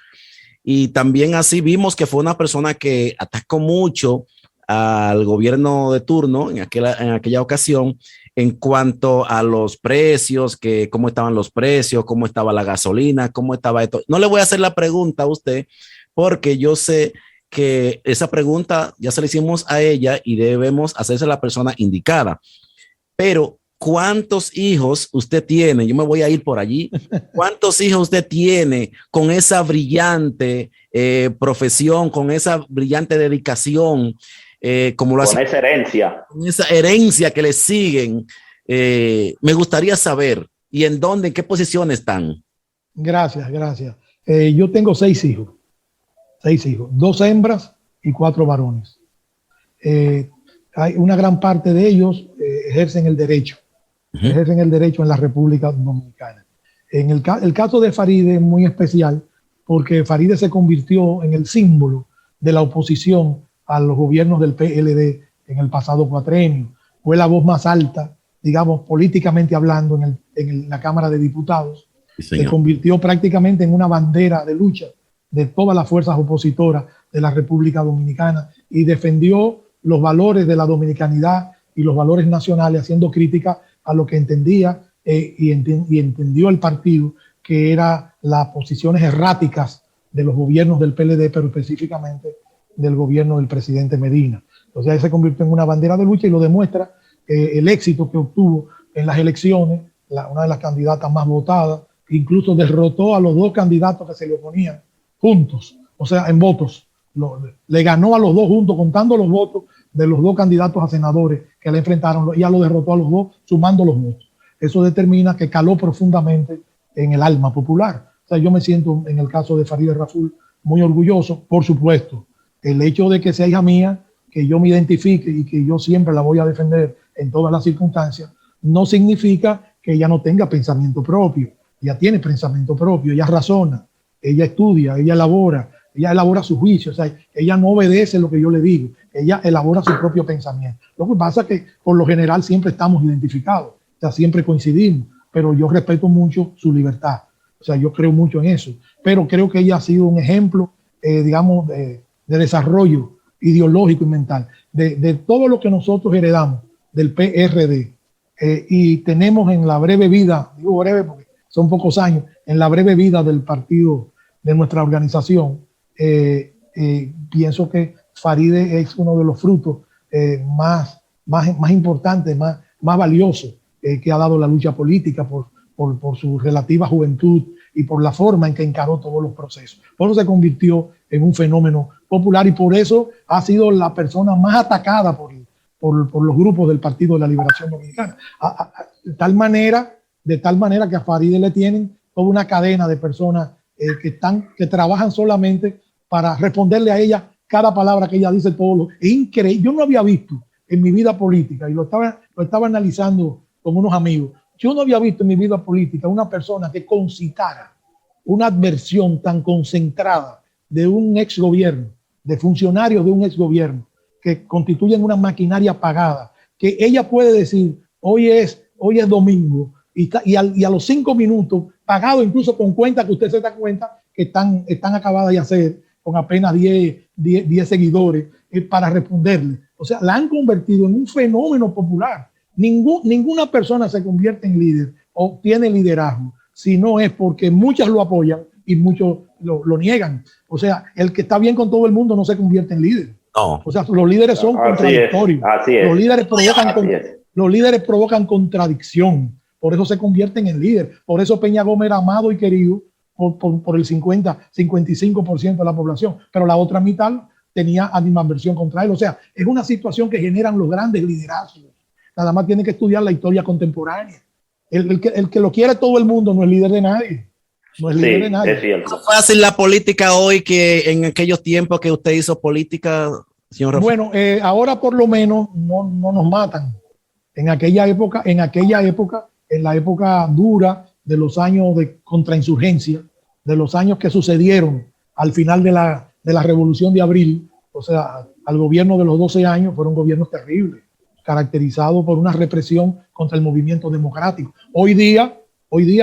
y también así vimos que fue una persona que atacó mucho al gobierno de turno en aquella ocasión en cuanto a los precios, que cómo estaban los precios, cómo estaba la gasolina, cómo estaba esto. No le voy a hacer la pregunta a usted porque yo sé que esa pregunta ya se la hicimos a ella y debemos hacerse a la persona indicada. Pero, ¿cuántos hijos usted tiene? Yo me voy a ir por allí. ¿Cuántos hijos usted tiene con esa brillante profesión, con esa brillante dedicación? Con esa herencia. Con esa herencia que le siguen. Me gustaría saber, ¿y en dónde, en qué posición están? Gracias. Yo tengo 6 hijos. 6 hijos, 2 hembras y 4 varones. Hay una gran parte de ellos ejercen el derecho. Ejercen el derecho en la República Dominicana. El caso de Farideh es muy especial porque Farideh se convirtió en el símbolo de la oposición a los gobiernos del PLD en el pasado cuatrenio. Fue la voz más alta, digamos, políticamente hablando, en la Cámara de Diputados. Sí, se convirtió prácticamente en una bandera de lucha de todas las fuerzas opositoras de la República Dominicana y defendió los valores de la dominicanidad y los valores nacionales, haciendo crítica a lo que entendía y entendió el partido, que eran las posiciones erráticas de los gobiernos del PLD, pero específicamente del gobierno del presidente Medina. Entonces ahí se convirtió en una bandera de lucha y lo demuestra el éxito que obtuvo en las elecciones, una de las candidatas más votadas, incluso derrotó a los 2 candidatos que se le oponían juntos, o sea, en votos. Le ganó a los 2 juntos, contando los votos de los 2 candidatos a senadores que le enfrentaron, ya lo derrotó a los 2 sumando los votos. Eso determina que caló profundamente en el alma popular. O sea, yo me siento, en el caso de Farideh Raful, muy orgulloso. Por supuesto, el hecho de que sea hija mía, que yo me identifique y que yo siempre la voy a defender en todas las circunstancias, no significa que ella no tenga pensamiento propio. Ella tiene pensamiento propio, ella razona, ella estudia, ella elabora su juicio. O sea, ella no obedece lo que yo le digo, ella elabora su propio pensamiento. Lo que pasa es que por lo general siempre estamos identificados, o sea, siempre coincidimos, pero yo respeto mucho su libertad. O sea, yo creo mucho en eso, pero creo que ella ha sido un ejemplo, digamos, de desarrollo ideológico y mental, de todo lo que nosotros heredamos del PRD. Y tenemos en la breve vida, digo breve porque son pocos años, en la breve vida del partido, de nuestra organización, pienso que Farideh es uno de los frutos más importantes, más valiosos que ha dado la lucha política por su relativa juventud y por la forma en que encaró todos los procesos. Por eso se convirtió en un fenómeno popular y por eso ha sido la persona más atacada por los grupos del Partido de la Liberación Dominicana. De tal manera que a Farideh le tienen toda una cadena de personas que trabajan solamente para responderle a ella cada palabra que ella dice. Es increíble. Yo no había visto en mi vida política, y lo estaba analizando con unos amigos, yo no había visto en mi vida política una persona que concitara una adversión tan concentrada de un exgobierno, de funcionarios de un exgobierno, que constituyen una maquinaria pagada, que ella puede decir, hoy es domingo, y a los 5 minutos, pagado incluso con cuenta que usted se da cuenta que están acabadas de hacer, con apenas 10 seguidores, para responderle. O sea, la han convertido en un fenómeno popular. Ninguna persona se convierte en líder o tiene liderazgo si no es porque muchas lo apoyan y muchos lo niegan. O sea, el que está bien con todo el mundo no se convierte en líder. No. O sea, los líderes son contradictorios. Así es. Los líderes provocan contradicción. Por eso se convierten en líder. Por eso Peña Gómez era amado y querido por el 55% de la población. Pero la otra mitad tenía animadversión contra él. O sea, es una situación que generan los grandes liderazgos. Nada más tiene que estudiar la historia contemporánea. El que lo quiere todo el mundo no es líder de nadie. No es líder de nadie. Es cierto. ¿Cómo puede hacer la política hoy que en aquellos tiempos que usted hizo política, señor Rafael? Bueno, ahora por lo menos no nos matan. En aquella época, en la época dura de los años de contrainsurgencia, de los años que sucedieron al final de la Revolución de Abril, o sea, al gobierno de los 12 años, fueron gobiernos terribles, caracterizados por una represión contra el movimiento democrático. Hoy día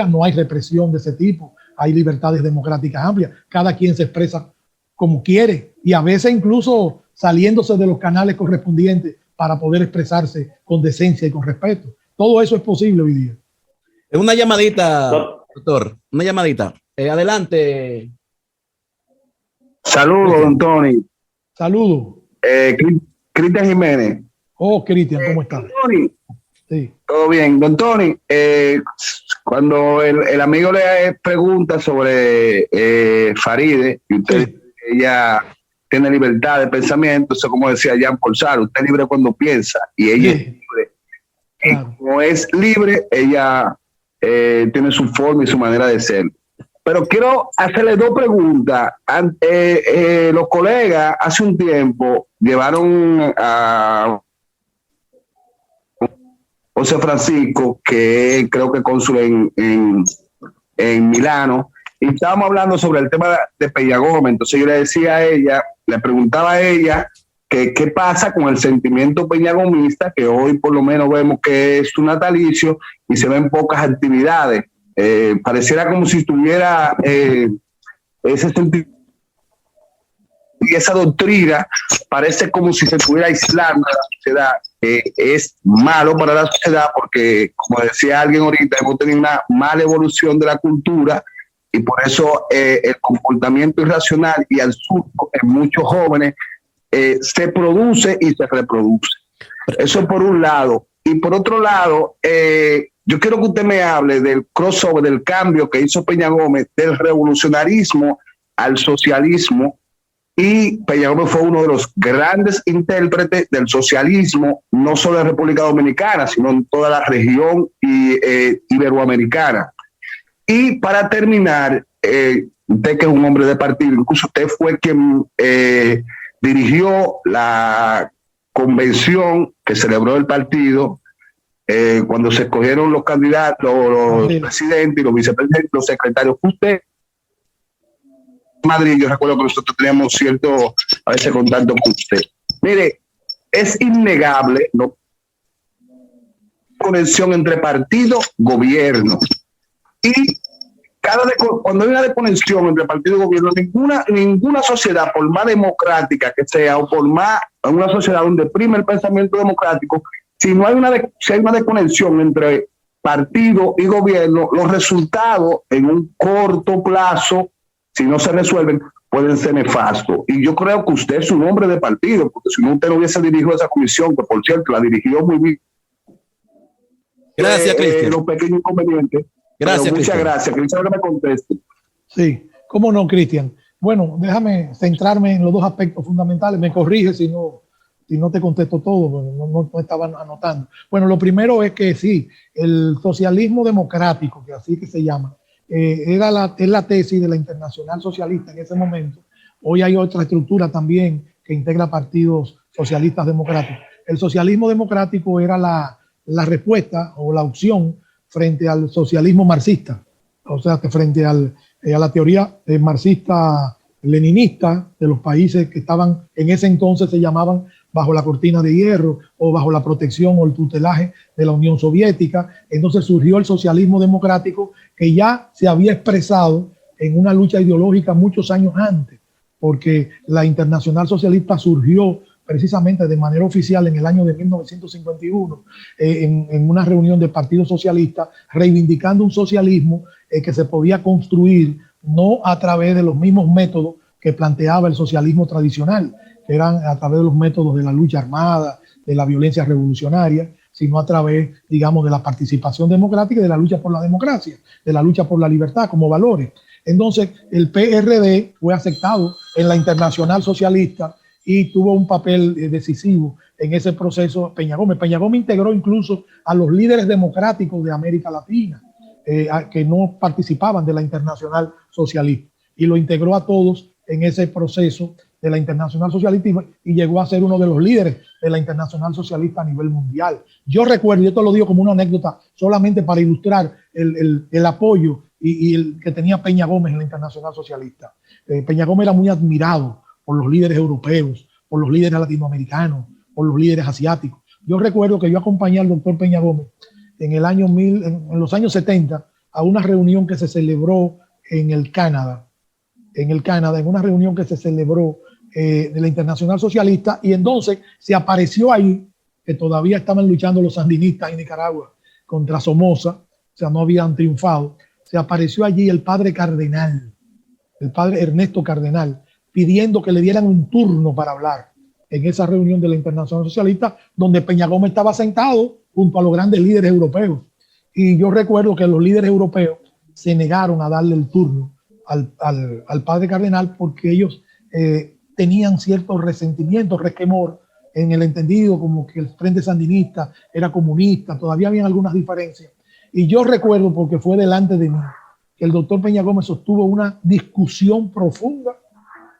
no hay represión de ese tipo, hay libertades democráticas amplias, cada quien se expresa como quiere y a veces incluso saliéndose de los canales correspondientes para poder expresarse con decencia y con respeto. Todo eso es posible hoy día. Una llamadita, doctor, una llamadita. Adelante. Saludos, don Tony. Saludos. Cristian Jiménez. Oh, Cristian, ¿cómo estás? Tony. Sí. Todo bien. Don Tony, cuando el amigo le pregunta sobre Faride, y usted, sí, ella tiene libertad de pensamiento, eso como decía Jean Paul Sartre, usted es libre cuando piensa, y ella es libre. Claro. Y como es libre, ella tiene su forma y su manera de ser. Pero quiero hacerle dos preguntas. Los colegas hace un tiempo llevaron a José Francisco, que creo que cónsul en Milano, y estábamos hablando sobre el tema de Peña Gómez. Entonces yo le decía a ella, le preguntaba a ella que qué pasa con el sentimiento peñagomista, que hoy por lo menos vemos que es su natalicio y se ven pocas actividades. Pareciera como si tuviera ese sentimiento y esa doctrina, parece como si se estuviera aislando de la sociedad. Es malo para la sociedad porque, como decía alguien ahorita, hemos tenido una mala evolución de la cultura y por eso el comportamiento irracional y el surco en muchos jóvenes se produce y se reproduce. Eso por un lado. Y por otro lado, yo quiero que usted me hable del crossover, del cambio que hizo Peña Gómez del revolucionarismo al socialismo. Y Peña Gómez fue uno de los grandes intérpretes del socialismo, no solo en República Dominicana, sino en toda la región iberoamericana. Y para terminar, usted que es un hombre de partido, incluso usted fue quien dirigió la convención que celebró el partido cuando se escogieron los candidatos, los presidentes y los vicepresidentes, los secretarios. Usted Madrid, yo recuerdo que nosotros teníamos cierto, a veces, contacto con usted. Mire, es innegable, ¿no?, conexión entre partido y gobierno. Y cuando hay una desconexión entre partido y gobierno, ninguna sociedad, por más democrática que sea, o por más una sociedad donde prime el pensamiento democrático, si hay una desconexión entre partido y gobierno, los resultados en un corto plazo, si no se resuelven, pueden ser nefastos. Y yo creo que usted es un hombre de partido, porque si no, usted no hubiese dirigido esa comisión, que por cierto la dirigió muy bien. Gracias, Cristian. Los pequeños inconvenientes. Gracias, muchas gracias. Cristian, que me conteste. Sí, cómo no, Cristian. Bueno, déjame centrarme en los dos aspectos fundamentales. Me corrige si no te contesto todo, no estaba anotando. Bueno, lo primero es que sí, el socialismo democrático, que así que se llama, es la tesis de la Internacional Socialista en ese momento. Hoy hay otra estructura también que integra partidos socialistas democráticos. El socialismo democrático era la respuesta o la opción frente al socialismo marxista, o sea, que frente a la teoría marxista-leninista de los países que estaban en ese entonces se llamaban bajo la cortina de hierro o bajo la protección o el tutelaje de la Unión Soviética. Entonces surgió el socialismo democrático, que ya se había expresado en una lucha ideológica muchos años antes, porque la Internacional Socialista surgió precisamente de manera oficial en el año de 1951 en una reunión de partidos socialistas reivindicando un socialismo que se podía construir no a través de los mismos métodos que planteaba el socialismo tradicional, que eran a través de los métodos de la lucha armada, de la violencia revolucionaria, sino a través, digamos, de la participación democrática y de la lucha por la democracia, de la lucha por la libertad como valores. Entonces, el PRD fue aceptado en la Internacional Socialista y tuvo un papel decisivo en ese proceso. Peña Gómez integró incluso a los líderes democráticos de América Latina, que no participaban de la Internacional Socialista, y lo integró a todos en ese proceso de la Internacional Socialista y llegó a ser uno de los líderes de la Internacional Socialista a nivel mundial. Yo recuerdo, y esto lo digo como una anécdota solamente para ilustrar el apoyo y el que tenía Peña Gómez en la Internacional Socialista. Peña Gómez era muy admirado por los líderes europeos, por los líderes latinoamericanos, por los líderes asiáticos. Yo recuerdo que yo acompañé al doctor Peña Gómez en los años 70 a una reunión que se celebró en el Canadá, en el Canadá, en una reunión que se celebró de la Internacional Socialista, y entonces se apareció ahí, que todavía estaban luchando los sandinistas en Nicaragua contra Somoza, o sea, no habían triunfado, se apareció allí el padre Cardenal, el padre Ernesto Cardenal, pidiendo que le dieran un turno para hablar en esa reunión de la Internacional Socialista, donde Peña Gómez estaba sentado junto a los grandes líderes europeos. Y yo recuerdo que los líderes europeos se negaron a darle el turno al padre Cardenal porque ellos tenían cierto resentimiento, resquemor, en el entendido como que el Frente Sandinista era comunista, todavía había algunas diferencias. Y yo recuerdo, porque fue delante de mí, que el doctor Peña Gómez sostuvo una discusión profunda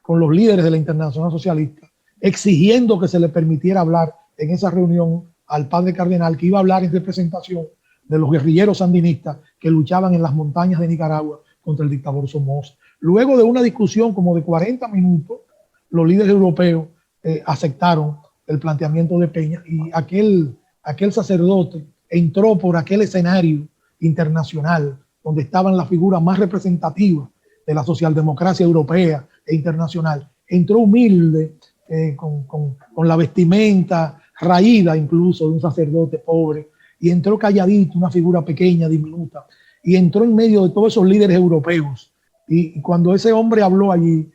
con los líderes de la Internacional Socialista, exigiendo que se le permitiera hablar en esa reunión al padre Cardenal, que iba a hablar en representación de los guerrilleros sandinistas que luchaban en las montañas de Nicaragua contra el dictador Somoza. Luego de una discusión como de 40 minutos, los líderes europeos aceptaron el planteamiento de Peña, y aquel sacerdote entró por aquel escenario internacional donde estaban las figuras más representativas de la socialdemocracia europea e internacional. Entró humilde, con la vestimenta raída incluso de un sacerdote pobre, y entró calladito, una figura pequeña, diminuta, y entró en medio de todos esos líderes europeos. Y cuando ese hombre habló allí,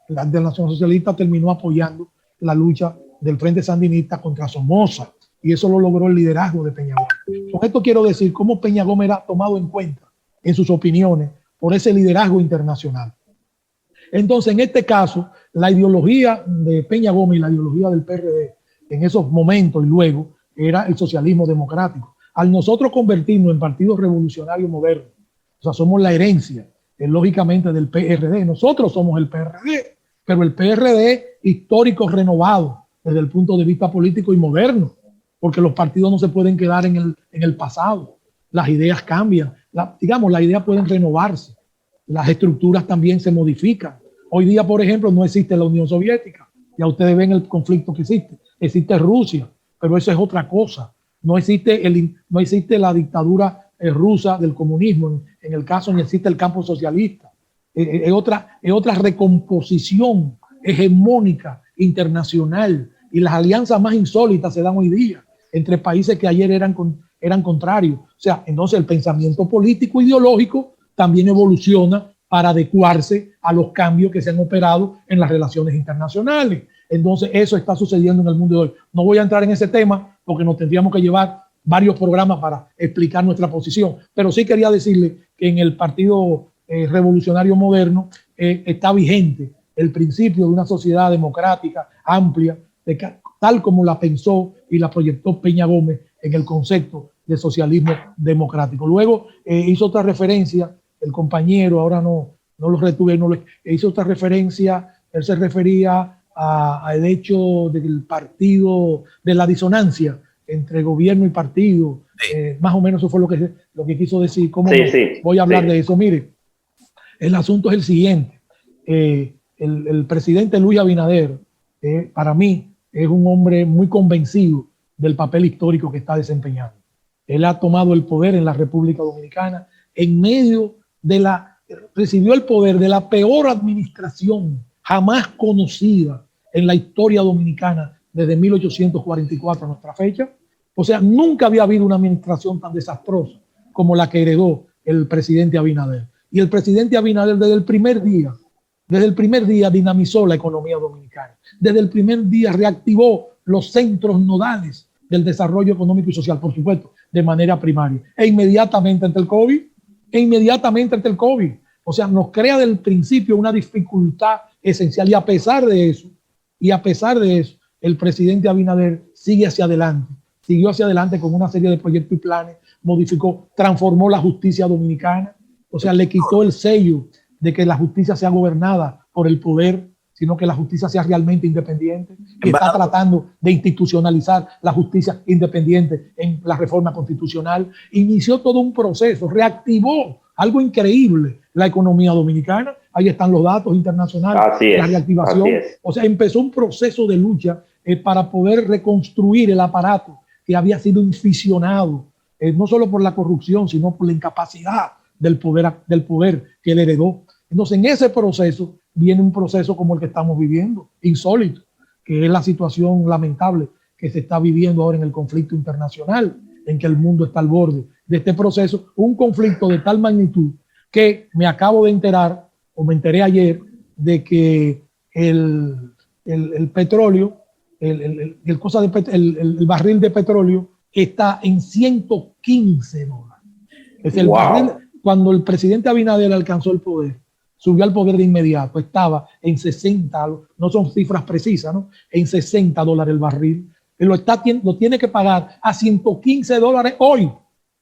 la Internacional Socialista terminó apoyando la lucha del Frente Sandinista contra Somoza, y eso lo logró el liderazgo de Peña Gómez. Con esto quiero decir cómo Peña Gómez era tomado en cuenta en sus opiniones por ese liderazgo internacional. Entonces, en este caso, la ideología de Peña Gómez y la ideología del PRD en esos momentos y luego era el socialismo democrático. Al nosotros convertirnos en partido revolucionario moderno, o sea, somos la herencia, lógicamente, del PRD. Nosotros somos el PRD, pero el PRD histórico renovado desde el punto de vista político y moderno, porque los partidos no se pueden quedar en el pasado. Las ideas cambian, las ideas pueden renovarse, las estructuras también se modifican. Hoy día, por ejemplo, no existe la Unión Soviética, ya ustedes ven el conflicto que existe Rusia, pero eso es otra cosa. No existe la dictadura rusa del comunismo, en el caso ni existe el campo socialista. Es otra recomposición hegemónica internacional, y las alianzas más insólitas se dan hoy día entre países que ayer eran contrarios. O sea, entonces el pensamiento político ideológico también evoluciona para adecuarse a los cambios que se han operado en las relaciones internacionales. Entonces eso está sucediendo en el mundo de hoy. No voy a entrar en ese tema porque nos tendríamos que llevar varios programas para explicar nuestra posición, pero sí quería decirle que en el Partido Revolucionario Moderno está vigente el principio de una sociedad democrática, amplia, tal como la pensó y la proyectó Peña Gómez en el concepto de socialismo democrático. Luego hizo otra referencia, el compañero, ahora no lo retuve, hizo otra referencia, él se refería al hecho del partido, de la disonancia entre gobierno y partido. Más o menos eso fue lo que quiso decir. ¿Cómo voy a hablar de eso? Mire, el asunto es el siguiente. El presidente Luis Abinader, para mí, es un hombre muy convencido del papel histórico que está desempeñando. Él ha tomado el poder en la República Dominicana en medio recibió el poder de la peor administración jamás conocida en la historia dominicana desde 1844 a nuestra fecha. O sea, nunca había habido una administración tan desastrosa como la que heredó el presidente Abinader. Y el presidente Abinader desde el primer día dinamizó la economía dominicana. Desde el primer día reactivó los centros nodales del desarrollo económico y social, por supuesto, de manera primaria. E inmediatamente ante el COVID. O sea, nos crea del principio una dificultad esencial. Y a pesar de eso, el presidente Abinader siguió hacia adelante con una serie de proyectos y planes, modificó, transformó la justicia dominicana. O sea, le quitó el sello de que la justicia sea gobernada por el poder, sino que la justicia sea realmente independiente, y está tratando de institucionalizar la justicia independiente en la reforma constitucional. Inició todo un proceso, reactivó algo increíble la economía dominicana. Ahí están los datos internacionales, la reactivación. O sea, empezó un proceso de lucha para poder reconstruir el aparato que había sido inficionado, no solo por la corrupción, sino por la incapacidad del poder que él heredó. Entonces, en ese proceso viene un proceso como el que estamos viviendo, insólito, que es la situación lamentable que se está viviendo ahora en el conflicto internacional, en que el mundo está al borde de este proceso, un conflicto de tal magnitud que me acabo de enterar, o me enteré ayer, de que el petróleo, el barril de petróleo está en $115. Es el barril, cuando el presidente Abinader alcanzó el poder, subió al poder de inmediato, estaba en 60, no son cifras precisas, ¿no? En $60 el barril. Lo tiene que pagar a $115 hoy.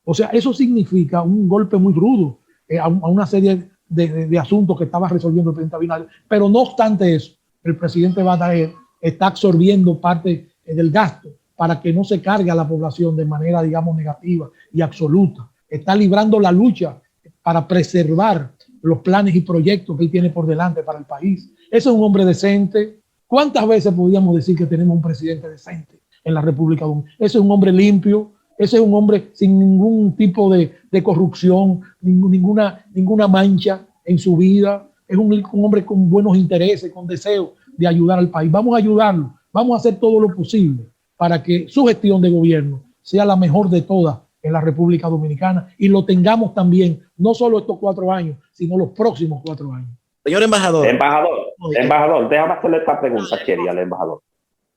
O sea, eso significa un golpe muy rudo a una serie de asuntos que estaba resolviendo el presidente Abinader. Pero no obstante eso, el presidente Abinader está absorbiendo parte del gasto para que no se cargue a la población de manera, digamos, negativa y absoluta. Está librando la lucha para preservar los planes y proyectos que él tiene por delante para el país. Ese es un hombre decente. ¿Cuántas veces podríamos decir que tenemos un presidente decente en la República Dominicana? Ese es un hombre limpio, ese es un hombre sin ningún tipo de corrupción, ninguna mancha en su vida. Es un hombre con buenos intereses, con deseo de ayudar al país. Vamos a ayudarlo, vamos a hacer todo lo posible para que su gestión de gobierno sea la mejor de todas en la República Dominicana y lo tengamos también, no solo estos 4 años, sino los próximos 4 años. Señor embajador. Embajador, déjame hacerle esta pregunta, Cheri, al embajador.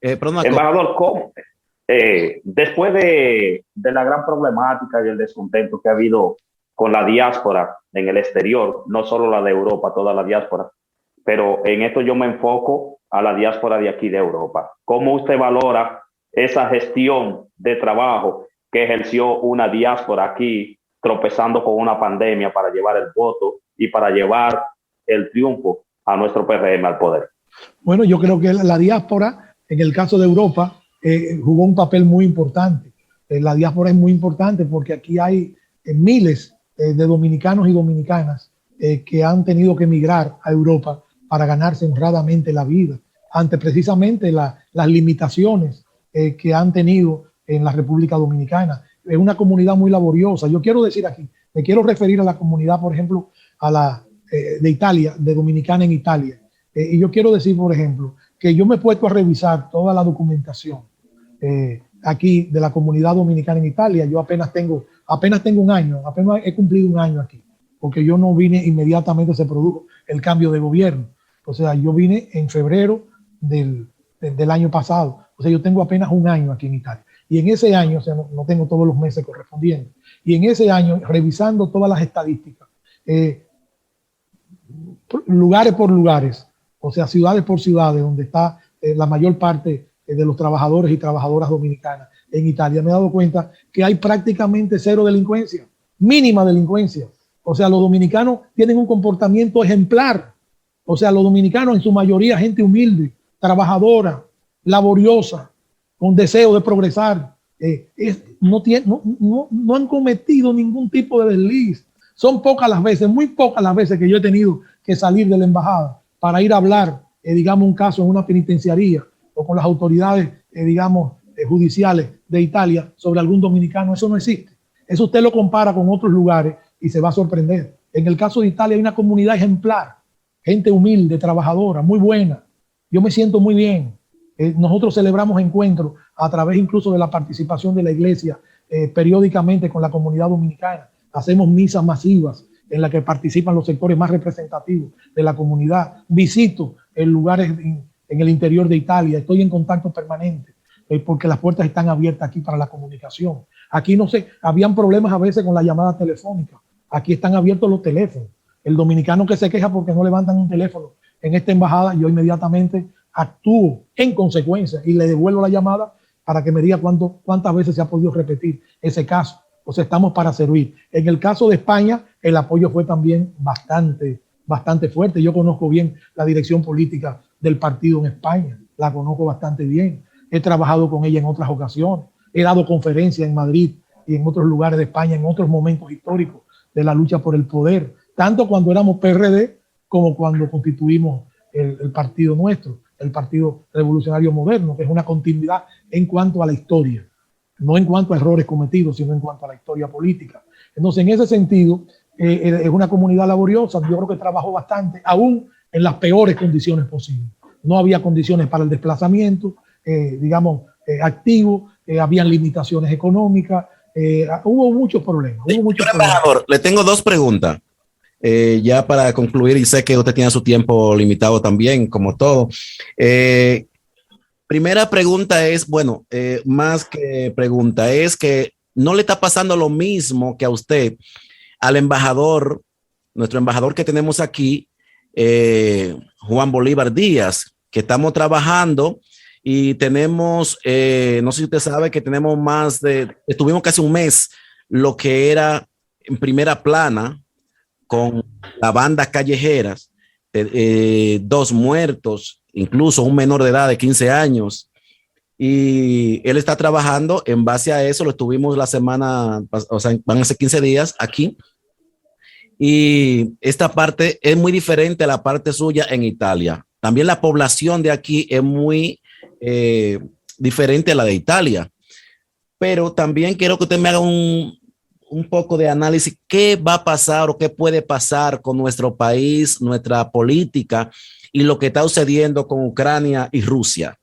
Embajador, ¿cómo? Después de la gran problemática y el descontento que ha habido con la diáspora en el exterior, no solo la de Europa, toda la diáspora, pero en esto yo me enfoco a la diáspora de aquí de Europa. ¿Cómo usted valora esa gestión de trabajo que ejerció una diáspora aquí, tropezando con una pandemia para llevar el voto y para llevar el triunfo a nuestro PRM al poder? Bueno, yo creo que la diáspora, en el caso de Europa, jugó un papel muy importante. La diáspora es muy importante porque aquí hay miles de dominicanos y dominicanas que han tenido que emigrar a Europa para ganarse honradamente la vida, ante precisamente las limitaciones que han tenido en la República Dominicana. Es una comunidad muy laboriosa. Yo quiero decir aquí, me quiero referir a la comunidad, por ejemplo, a la de Italia, de dominicana en Italia. Y yo quiero decir, por ejemplo, que yo me he puesto a revisar toda la documentación aquí de la comunidad dominicana en Italia. Yo apenas tengo un año, apenas he cumplido un año aquí, porque yo no vine inmediatamente, se produjo el cambio de gobierno. O sea, yo vine en febrero del año pasado. O sea, yo tengo apenas un año aquí en Italia. Y en ese año, o sea, no tengo todos los meses correspondientes. Y en ese año, revisando todas las estadísticas, lugares por lugares, o sea, ciudades por ciudades, donde está la mayor parte de los trabajadores y trabajadoras dominicanas en Italia, me he dado cuenta que hay prácticamente cero delincuencia, mínima delincuencia. O sea, los dominicanos tienen un comportamiento ejemplar. O sea, los dominicanos en su mayoría gente humilde, trabajadora, laboriosa, con deseo de progresar. No han cometido ningún tipo de desliz. Son pocas las veces, muy pocas las veces que yo he tenido que salir de la embajada para ir a hablar, digamos, un caso en una penitenciaría o con las autoridades, judiciales de Italia sobre algún dominicano. Eso no existe. Eso usted lo compara con otros lugares y se va a sorprender. En el caso de Italia hay una comunidad ejemplar, gente humilde, trabajadora, muy buena. Yo me siento muy bien. Nosotros celebramos encuentros a través incluso de la participación de la iglesia periódicamente con la comunidad dominicana. Hacemos misas masivas en las que participan los sectores más representativos de la comunidad. Visito lugares en el interior de Italia. Estoy en contacto permanente porque las puertas están abiertas aquí para la comunicación. Aquí no sé, habían problemas a veces con la llamada telefónica. Aquí están abiertos los teléfonos. El dominicano que se queja porque no levantan un teléfono en esta embajada, yo inmediatamente actúo en consecuencia y le devuelvo la llamada para que me diga cuántas veces se ha podido repetir ese caso. O sea, estamos para servir. En el caso de España, el apoyo fue también bastante fuerte. Yo conozco bien la dirección política del partido en España, la conozco bastante bien. He trabajado con ella en otras ocasiones. He dado conferencias en Madrid y en otros lugares de España en otros momentos históricos de la lucha por el poder, tanto cuando éramos PRD como cuando constituimos el partido nuestro, el Partido Revolucionario Moderno, que es una continuidad en cuanto a la historia, no en cuanto a errores cometidos, sino en cuanto a la historia política. Entonces, en ese sentido, es una comunidad laboriosa. Yo creo que trabajó bastante, aún en las peores condiciones posibles. No había condiciones para el desplazamiento, activo, habían limitaciones económicas, hubo muchos problemas. Embajador, le tengo dos preguntas. Ya para concluir, y sé que usted tiene su tiempo limitado también, como todo. Primera pregunta es, más que pregunta, es que no le está pasando lo mismo que a usted, al embajador, nuestro embajador que tenemos aquí, Juan Bolívar Díaz, que estamos trabajando y tenemos, no sé si usted sabe que tenemos estuvimos casi un mes, lo que era en primera plana, con la banda Callejeras, 2 muertos, incluso un menor de edad de 15 años. Y él está trabajando en base a eso. Lo estuvimos la semana, van a ser 15 días aquí. Y esta parte es muy diferente a la parte suya en Italia. También la población de aquí es muy diferente a la de Italia. Pero también quiero que usted me haga un poco de análisis, qué va a pasar o qué puede pasar con nuestro país, nuestra política y lo que está sucediendo con Ucrania y Rusia,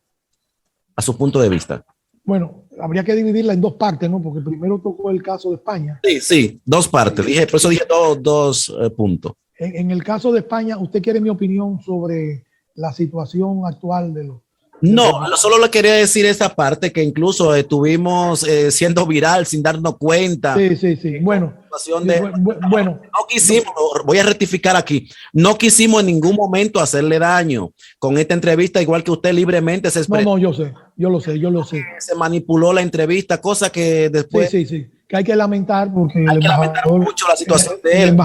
a su punto de vista. Bueno, habría que dividirla en 2 partes, ¿no? Porque primero tocó el caso de España. Sí, 2 partes. Por eso dije dos puntos. En el caso de España, ¿usted quiere mi opinión sobre la situación actual de los... No, solo le quería decir esa parte que incluso estuvimos siendo viral sin darnos cuenta. Sí. Bueno, no quisimos, voy a rectificar aquí, no quisimos en ningún momento hacerle daño con esta entrevista, igual que usted libremente se expresó. No, yo lo sé. Se manipuló la entrevista, cosa que después... Sí, que hay que lamentar porque hay que lamentar mucho la situación de él.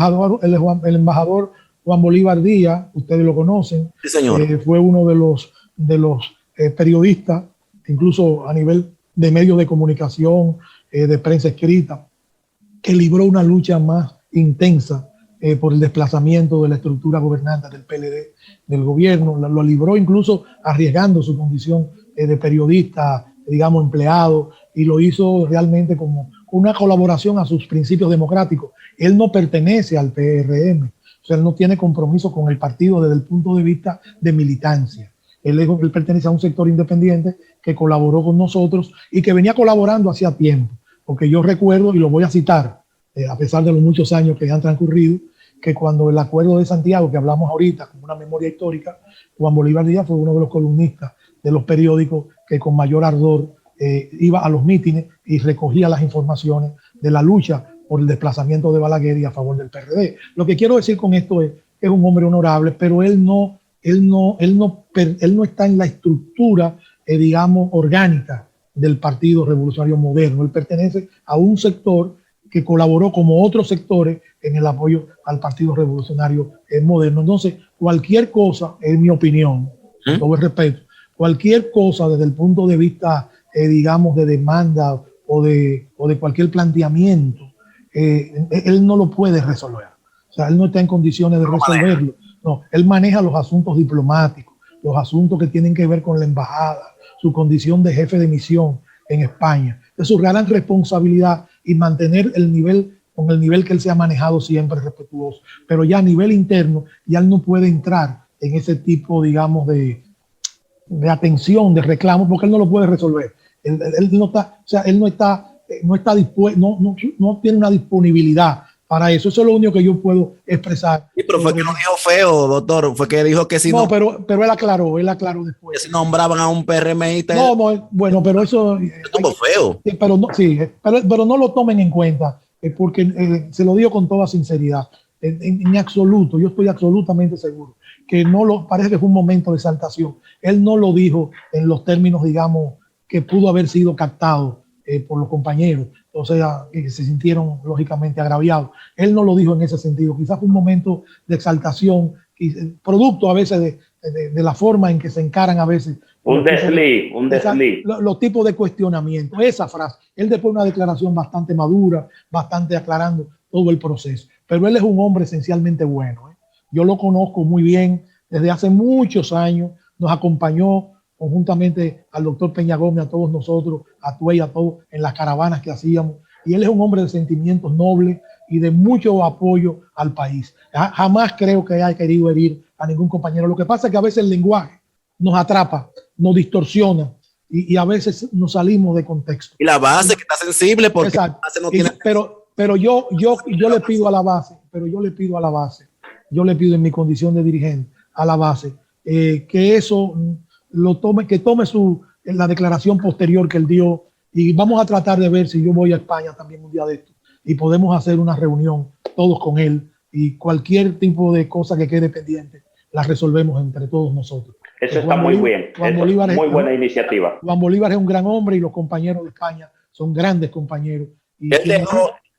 El embajador Juan Bolívar Díaz, ustedes lo conocen, sí, señor. Fue uno de los periodistas, incluso a nivel de medios de comunicación, de prensa escrita, que libró una lucha más intensa por el desplazamiento de la estructura gobernante del PLD, del gobierno. Lo libró incluso arriesgando su condición de periodista, empleado, y lo hizo realmente como una colaboración a sus principios democráticos. Él no pertenece al PRM, o sea, él no tiene compromiso con el partido desde el punto de vista de militancia. Él pertenece a un sector independiente que colaboró con nosotros y que venía colaborando hacía tiempo. Porque yo recuerdo, y lo voy a citar, a pesar de los muchos años que han transcurrido, que cuando el Acuerdo de Santiago, que hablamos ahorita como una memoria histórica, Juan Bolívar Díaz fue uno de los columnistas de los periódicos que con mayor ardor iba a los mítines y recogía las informaciones de la lucha por el desplazamiento de Balaguer y a favor del PRD. Lo que quiero decir con esto es que es un hombre honorable, pero él no está en la estructura, orgánica del Partido Revolucionario Moderno. Él pertenece a un sector que colaboró como otros sectores en el apoyo al Partido Revolucionario Moderno. Entonces, cualquier cosa, en mi opinión, con todo el respeto, cualquier cosa desde el punto de vista, de demanda o de cualquier planteamiento, él no lo puede resolver. O sea, él no está en condiciones de resolverlo. No, él maneja los asuntos diplomáticos, los asuntos que tienen que ver con la embajada, su condición de jefe de misión en España. Es su gran responsabilidad y mantener el nivel con el nivel que él se ha manejado siempre respetuoso. Pero ya a nivel interno, ya él no puede entrar en ese tipo, de atención, de reclamo, porque él no lo puede resolver. Él no está, o sea, él no está dispuesto, no tiene una disponibilidad para eso. Eso es lo único que yo puedo expresar. Sí, pero fue que no dijo feo, doctor. Fue que dijo que si no. No, pero él aclaró después. Que si nombraban a un PRMista. No, bueno, pero eso. Estuvo feo. Pero no lo tomen en cuenta, porque se lo digo con toda sinceridad. En absoluto, yo estoy absolutamente seguro que parece que fue un momento de exaltación. Él no lo dijo en los términos, que pudo haber sido captado por los compañeros, o sea, que se sintieron lógicamente agraviados. Él no lo dijo en ese sentido. Quizás fue un momento de exaltación, producto a veces de la forma en que se encaran a veces. Un desliz. Los tipos de cuestionamiento. Esa frase. Él después una declaración bastante madura, bastante aclarando todo el proceso. Pero él es un hombre esencialmente bueno. Yo lo conozco muy bien desde hace muchos años. Nos acompañó conjuntamente al doctor Peña Gómez, a todos nosotros, a Tuey, a todos, en las caravanas que hacíamos. Y él es un hombre de sentimientos nobles, y de mucho apoyo al país. Jamás creo que haya querido herir a ningún compañero. Lo que pasa es que a veces el lenguaje nos atrapa, nos distorsiona y a veces nos salimos de contexto. Y la base que está sensible porque exacto. La base no tiene... Pero yo le pido a la base, yo le pido en mi condición de dirigente a la base que eso lo tome, que tome la declaración posterior que él dio, y vamos a tratar de ver si yo voy a España también un día de esto y podemos hacer una reunión todos con él, y cualquier tipo de cosa que quede pendiente la resolvemos entre todos nosotros. Eso está muy bien. Muy buena iniciativa. Juan Bolívar es un gran hombre y los compañeros de España son grandes compañeros y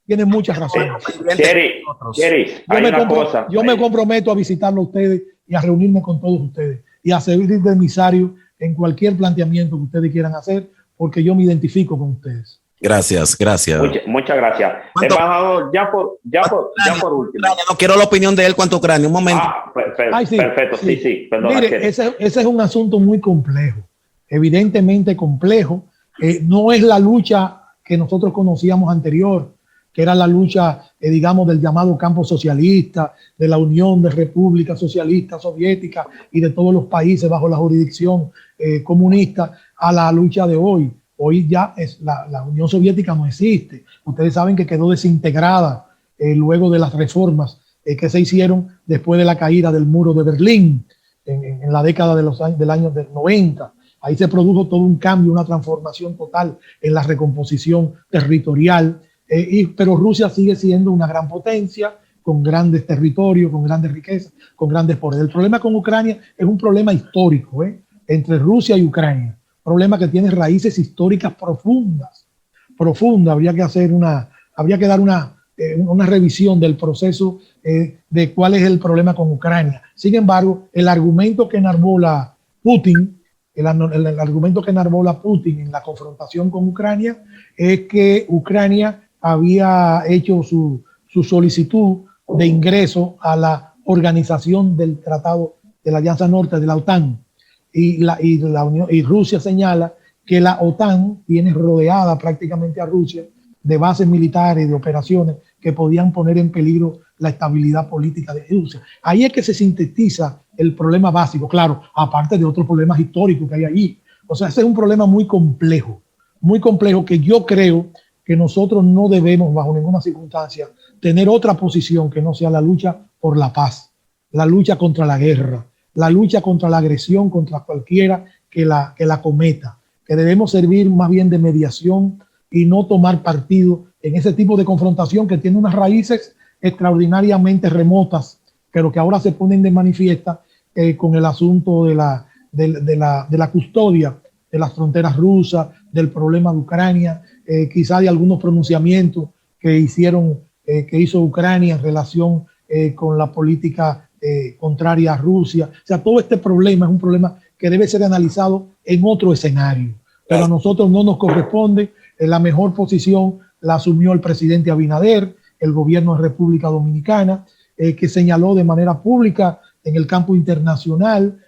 tienen muchas razones. Yo me comprometo a visitarlo a ustedes y a reunirme con todos ustedes y a servir de emisario en cualquier planteamiento que ustedes quieran hacer, porque yo me identifico con ustedes. Gracias. Muchas gracias. Embajador, ya por último. No quiero la opinión de él cuanto a Ucrania. Un momento. Perfecto. Sí. Perdona, mire, ese es un asunto muy complejo, evidentemente complejo. No es la lucha que nosotros conocíamos anterior, que era la lucha, digamos, del llamado campo socialista, de la Unión de Repúblicas Socialistas Soviéticas y de todos los países bajo la jurisdicción comunista, a la lucha de hoy. Hoy ya la Unión Soviética no existe. Ustedes saben que quedó desintegrada luego de las reformas que se hicieron después de la caída del muro de Berlín en la década del año 90. Ahí se produjo todo un cambio, una transformación total en la recomposición territorial. Pero Rusia sigue siendo una gran potencia, con grandes territorios, con grandes riquezas, con grandes poderes. El problema con Ucrania es un problema histórico, entre Rusia y Ucrania. Problema que tiene raíces históricas profundas. Habría que dar una revisión del proceso de cuál es el problema con Ucrania. Sin embargo, el argumento que enarbola Putin, el argumento que enarbola Putin en la confrontación con Ucrania es que Ucrania había hecho su solicitud de ingreso a la organización del Tratado de la Alianza Norte de la OTAN. Y Rusia señala que la OTAN tiene rodeada prácticamente a Rusia de bases militares, de operaciones que podían poner en peligro la estabilidad política de Rusia. Ahí es que se sintetiza el problema básico, claro, aparte de otros problemas históricos que hay allí. O sea, ese es un problema muy complejo que yo creo que nosotros no debemos bajo ninguna circunstancia tener otra posición que no sea la lucha por la paz, la lucha contra la guerra, la lucha contra la agresión contra cualquiera que la cometa, que debemos servir más bien de mediación y no tomar partido en ese tipo de confrontación que tiene unas raíces extraordinariamente remotas, pero que ahora se ponen de manifiesta con el asunto de la custodia de las fronteras rusas, del problema de Ucrania, quizá de algunos pronunciamientos que hizo Ucrania en relación con la política contraria a Rusia. O sea, todo este problema es un problema que debe ser analizado en otro escenario, pero a nosotros no nos corresponde. La mejor posición la asumió el presidente Abinader, el gobierno de República Dominicana, que señaló de manera pública en el campo internacional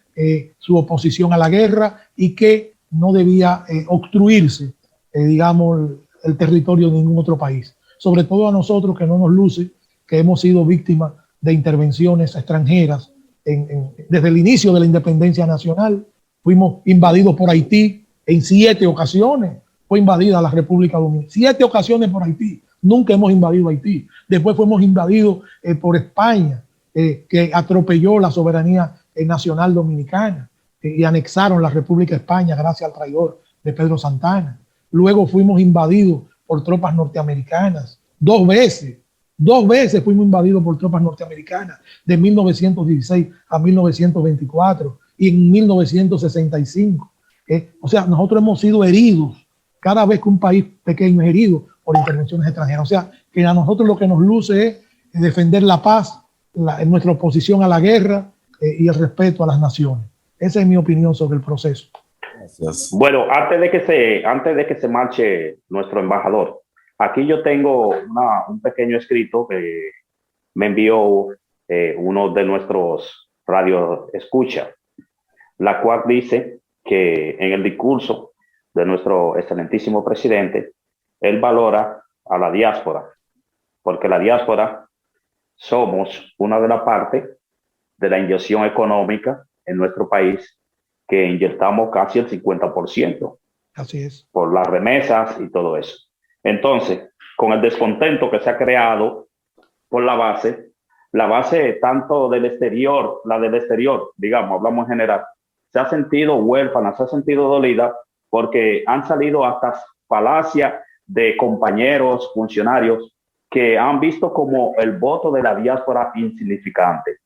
su oposición a la guerra y que no debía obstruirse, digamos, el territorio de ningún otro país. Sobre todo a nosotros, que no nos luce, que hemos sido víctimas de intervenciones extranjeras. Desde el inicio de la independencia nacional, fuimos invadidos por Haití en 7 ocasiones. Fue invadida la República Dominicana. 7 ocasiones por Haití. Nunca hemos invadido Haití. Después fuimos invadidos por España, que atropelló la soberanía nacional dominicana y anexaron la República de España gracias al traidor de Pedro Santana. Luego fuimos invadidos por tropas norteamericanas. 2 veces. 2 veces fuimos invadidos por tropas norteamericanas, de 1916 a 1924 y en 1965. O sea, nosotros hemos sido heridos cada vez que un país pequeño es herido por intervenciones extranjeras. O sea, que a nosotros lo que nos luce es defender la paz, nuestra oposición a la guerra y el respeto a las naciones. Esa es mi opinión sobre el proceso. Gracias. Bueno, antes de que se marche nuestro embajador, aquí yo tengo un pequeño escrito que me envió uno de nuestros radio escucha, la cual dice que en el discurso de nuestro excelentísimo presidente, él valora a la diáspora, porque la diáspora somos una de las partes de la inyección económica en nuestro país, que inyectamos casi el 50%. Así es. Por las remesas y todo eso. Entonces, con el descontento que se ha creado por la base tanto del exterior, la del exterior, digamos, hablamos en general, se ha sentido huérfana, se ha sentido dolida, porque han salido hasta falacias de compañeros, funcionarios, que han visto como el voto de la diáspora insignificante,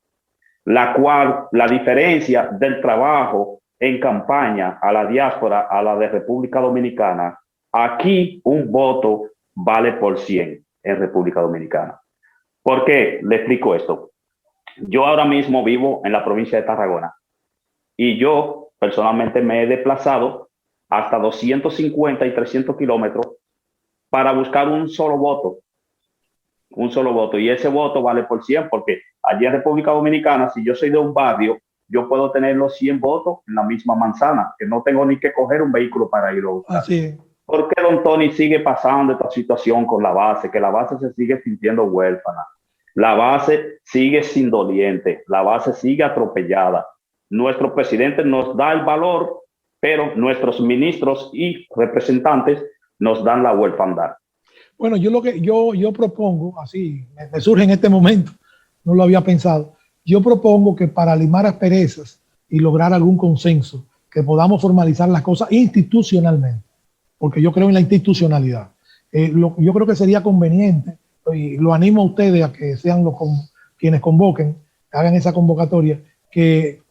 la cual la diferencia del trabajo en campaña a la diáspora, a la de República Dominicana, aquí un voto vale por 100 en República Dominicana. ¿Por qué? Le explico esto. Yo ahora mismo vivo en la provincia de Tarragona y yo personalmente me he desplazado hasta 250 y 300 kilómetros para buscar un solo voto, y ese voto vale por 100, porque allí en República Dominicana, si yo soy de un barrio, yo puedo tener los 100 votos en la misma manzana, que no tengo ni que coger un vehículo para ir a buscar. Así es. ¿Por qué don Tony sigue pasando esta situación con la base? Que la base se sigue sintiendo huérfana, la base sigue sin doliente, la base sigue atropellada. Nuestro presidente nos da el valor, pero nuestros ministros y representantes nos dan la huérfandad. Bueno, yo propongo, así me surge en este momento, no lo había pensado, yo propongo que para limar asperezas y lograr algún consenso, que podamos formalizar las cosas institucionalmente, porque yo creo en la institucionalidad. Yo creo que sería conveniente, y lo animo a ustedes a que sean quienes convoquen, hagan esa convocatoria, que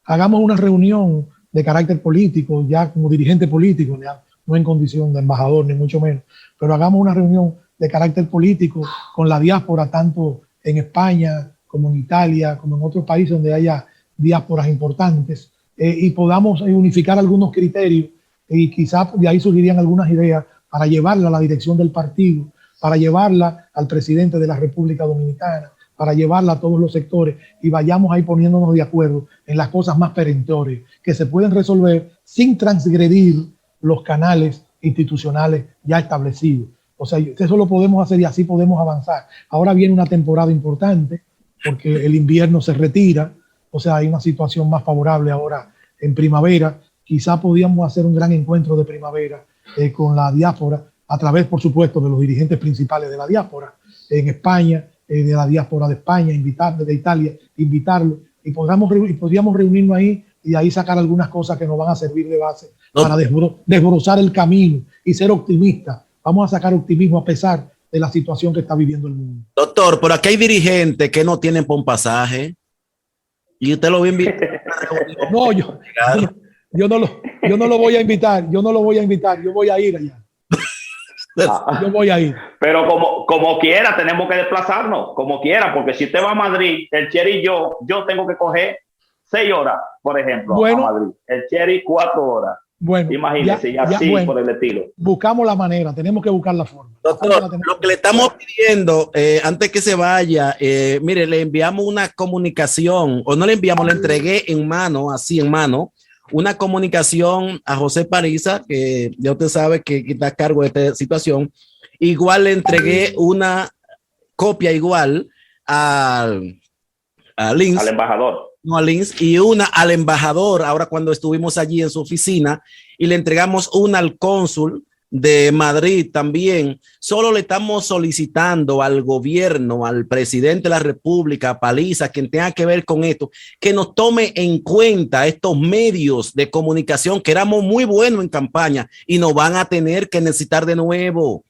hagamos una reunión de carácter político, ya como dirigente político, ya no en condición de embajador, ni mucho menos, pero hagamos una reunión de carácter político con la diáspora, tanto en España como en Italia, como en otros países donde haya diásporas importantes, y podamos unificar algunos criterios, y quizás de ahí surgirían algunas ideas para llevarla a la dirección del partido, para llevarla al presidente de la República Dominicana, para llevarla a todos los sectores, y vayamos ahí poniéndonos de acuerdo en las cosas más perentorias que se pueden resolver sin transgredir los canales institucionales ya establecidos. O sea, eso lo podemos hacer y así podemos avanzar. Ahora viene una temporada importante porque el invierno se retira, o sea, hay una situación más favorable ahora en primavera. Quizá podíamos hacer un gran encuentro de primavera con la diáspora, a través, por supuesto, de los dirigentes principales de la diáspora en España, de la diáspora de España, de Italia, invitarlo, y podríamos reunirnos ahí y ahí sacar algunas cosas que nos van a servir de base para desbrozar el camino y ser optimistas. Vamos a sacar optimismo a pesar de la situación que está viviendo el mundo. Doctor, pero aquí hay dirigentes que no tienen por un pasaje y usted lo va a invitar. No, yo no lo voy a invitar, yo voy a ir allá. Yo voy a ir. Pero como quiera, tenemos que desplazarnos, como quiera, porque si usted va a Madrid, el Cherry y yo tengo que coger 6 horas, por ejemplo, a Madrid. El Cherry 4 horas. Bueno, imagínense, así bueno, por el estilo. Buscamos la manera, tenemos que buscar la forma. Doctor, lo que le estamos pidiendo, antes que se vaya, mire, le enviamos una comunicación, o no le enviamos, le entregué en mano, una comunicación a José Paliza, que ya usted sabe que está a cargo de esta situación. Igual le entregué una copia igual a Lins. Al embajador. No, a Lins, y una al embajador, ahora cuando estuvimos allí en su oficina, y le entregamos una al cónsul de Madrid también. Solo le estamos solicitando al gobierno, al presidente de la República, Paliza, quien tenga que ver con esto, que nos tome en cuenta estos medios de comunicación que éramos muy buenos en campaña y nos van a tener que necesitar de nuevo.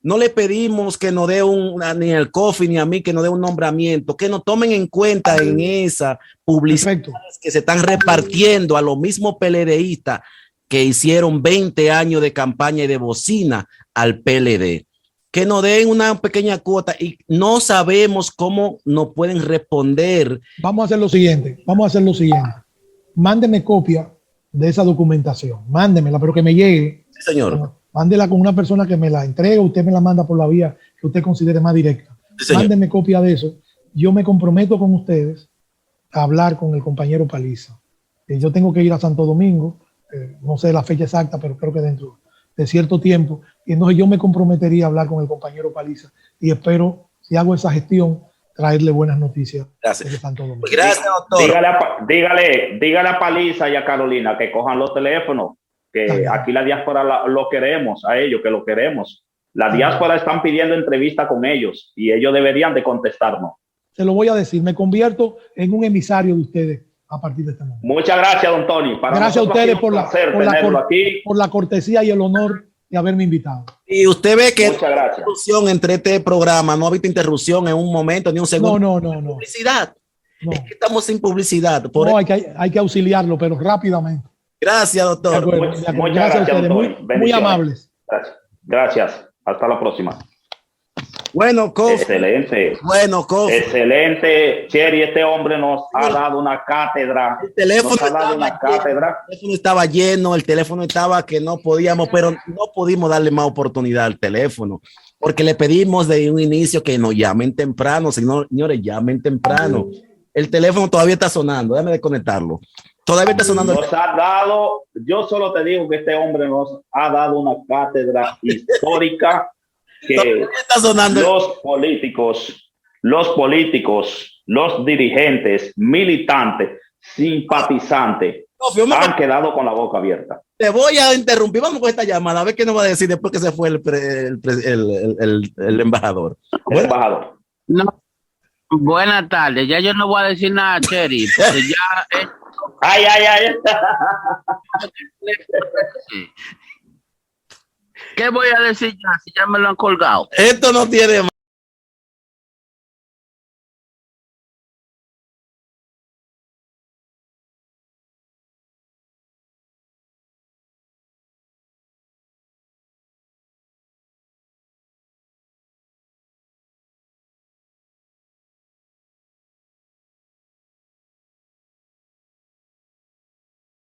No le pedimos que nos dé ni al COFI ni a mí que nos dé un nombramiento, que nos tomen en cuenta en esa publicidad que se están repartiendo a los mismos PLDistas que hicieron 20 años de campaña y de bocina al PLD. Que nos den una pequeña cuota y no sabemos cómo nos pueden responder. Vamos a hacer lo siguiente. Mándeme copia de esa documentación. Mándemela, pero que me llegue. Sí, señor. Mándela con una persona que me la entregue, usted me la manda por la vía que usted considere más directa. Sí, mándeme copia de eso. Yo me comprometo con ustedes a hablar con el compañero Paliza. Yo tengo que ir a Santo Domingo, no sé la fecha exacta, pero creo que dentro de cierto tiempo. Y entonces yo me comprometería a hablar con el compañero Paliza y espero, si hago esa gestión, traerle buenas noticias. Gracias. Gracias, doctor. Dígale a Paliza y a Carolina que cojan los teléfonos, que aquí la diáspora lo queremos, a ellos que lo queremos. La diáspora están pidiendo entrevista con ellos y ellos deberían de contestarnos. Se lo voy a decir, me convierto en un emisario de ustedes a partir de este momento. Muchas gracias, don Tony. Gracias a ustedes por la cortesía y el honor de haberme invitado. Y usted ve que interrupción entre este programa, no ha habido interrupción en un momento ni un segundo. No. Publicidad. No. Es que estamos sin publicidad. Hay que auxiliarlo, pero rápidamente. Gracias, doctor. Muchas gracias a ustedes. Muy amables. Gracias. Hasta la próxima. Bueno, excelente. Bueno, excelente. Cherry, este hombre nos ha dado una cátedra. El teléfono estaba lleno, el teléfono estaba que no podíamos, pero no pudimos darle más oportunidad al teléfono, porque le pedimos de un inicio que nos llamen temprano, señores, llamen temprano. El teléfono todavía está sonando, déjame desconectarlo. Todavía está sonando. Yo solo te digo que este hombre nos ha dado una cátedra histórica que está sonando. Los políticos, los dirigentes, militantes, simpatizantes han quedado con la boca abierta. Te voy a interrumpir, vamos con esta llamada, a ver qué nos va a decir después que se fue el embajador. El embajador. No. Buenas tardes, ya yo no voy a decir nada, Cherry, porque ya... Ay. ¿Qué voy a decir ya si ya me lo han colgado? Esto no tiene más.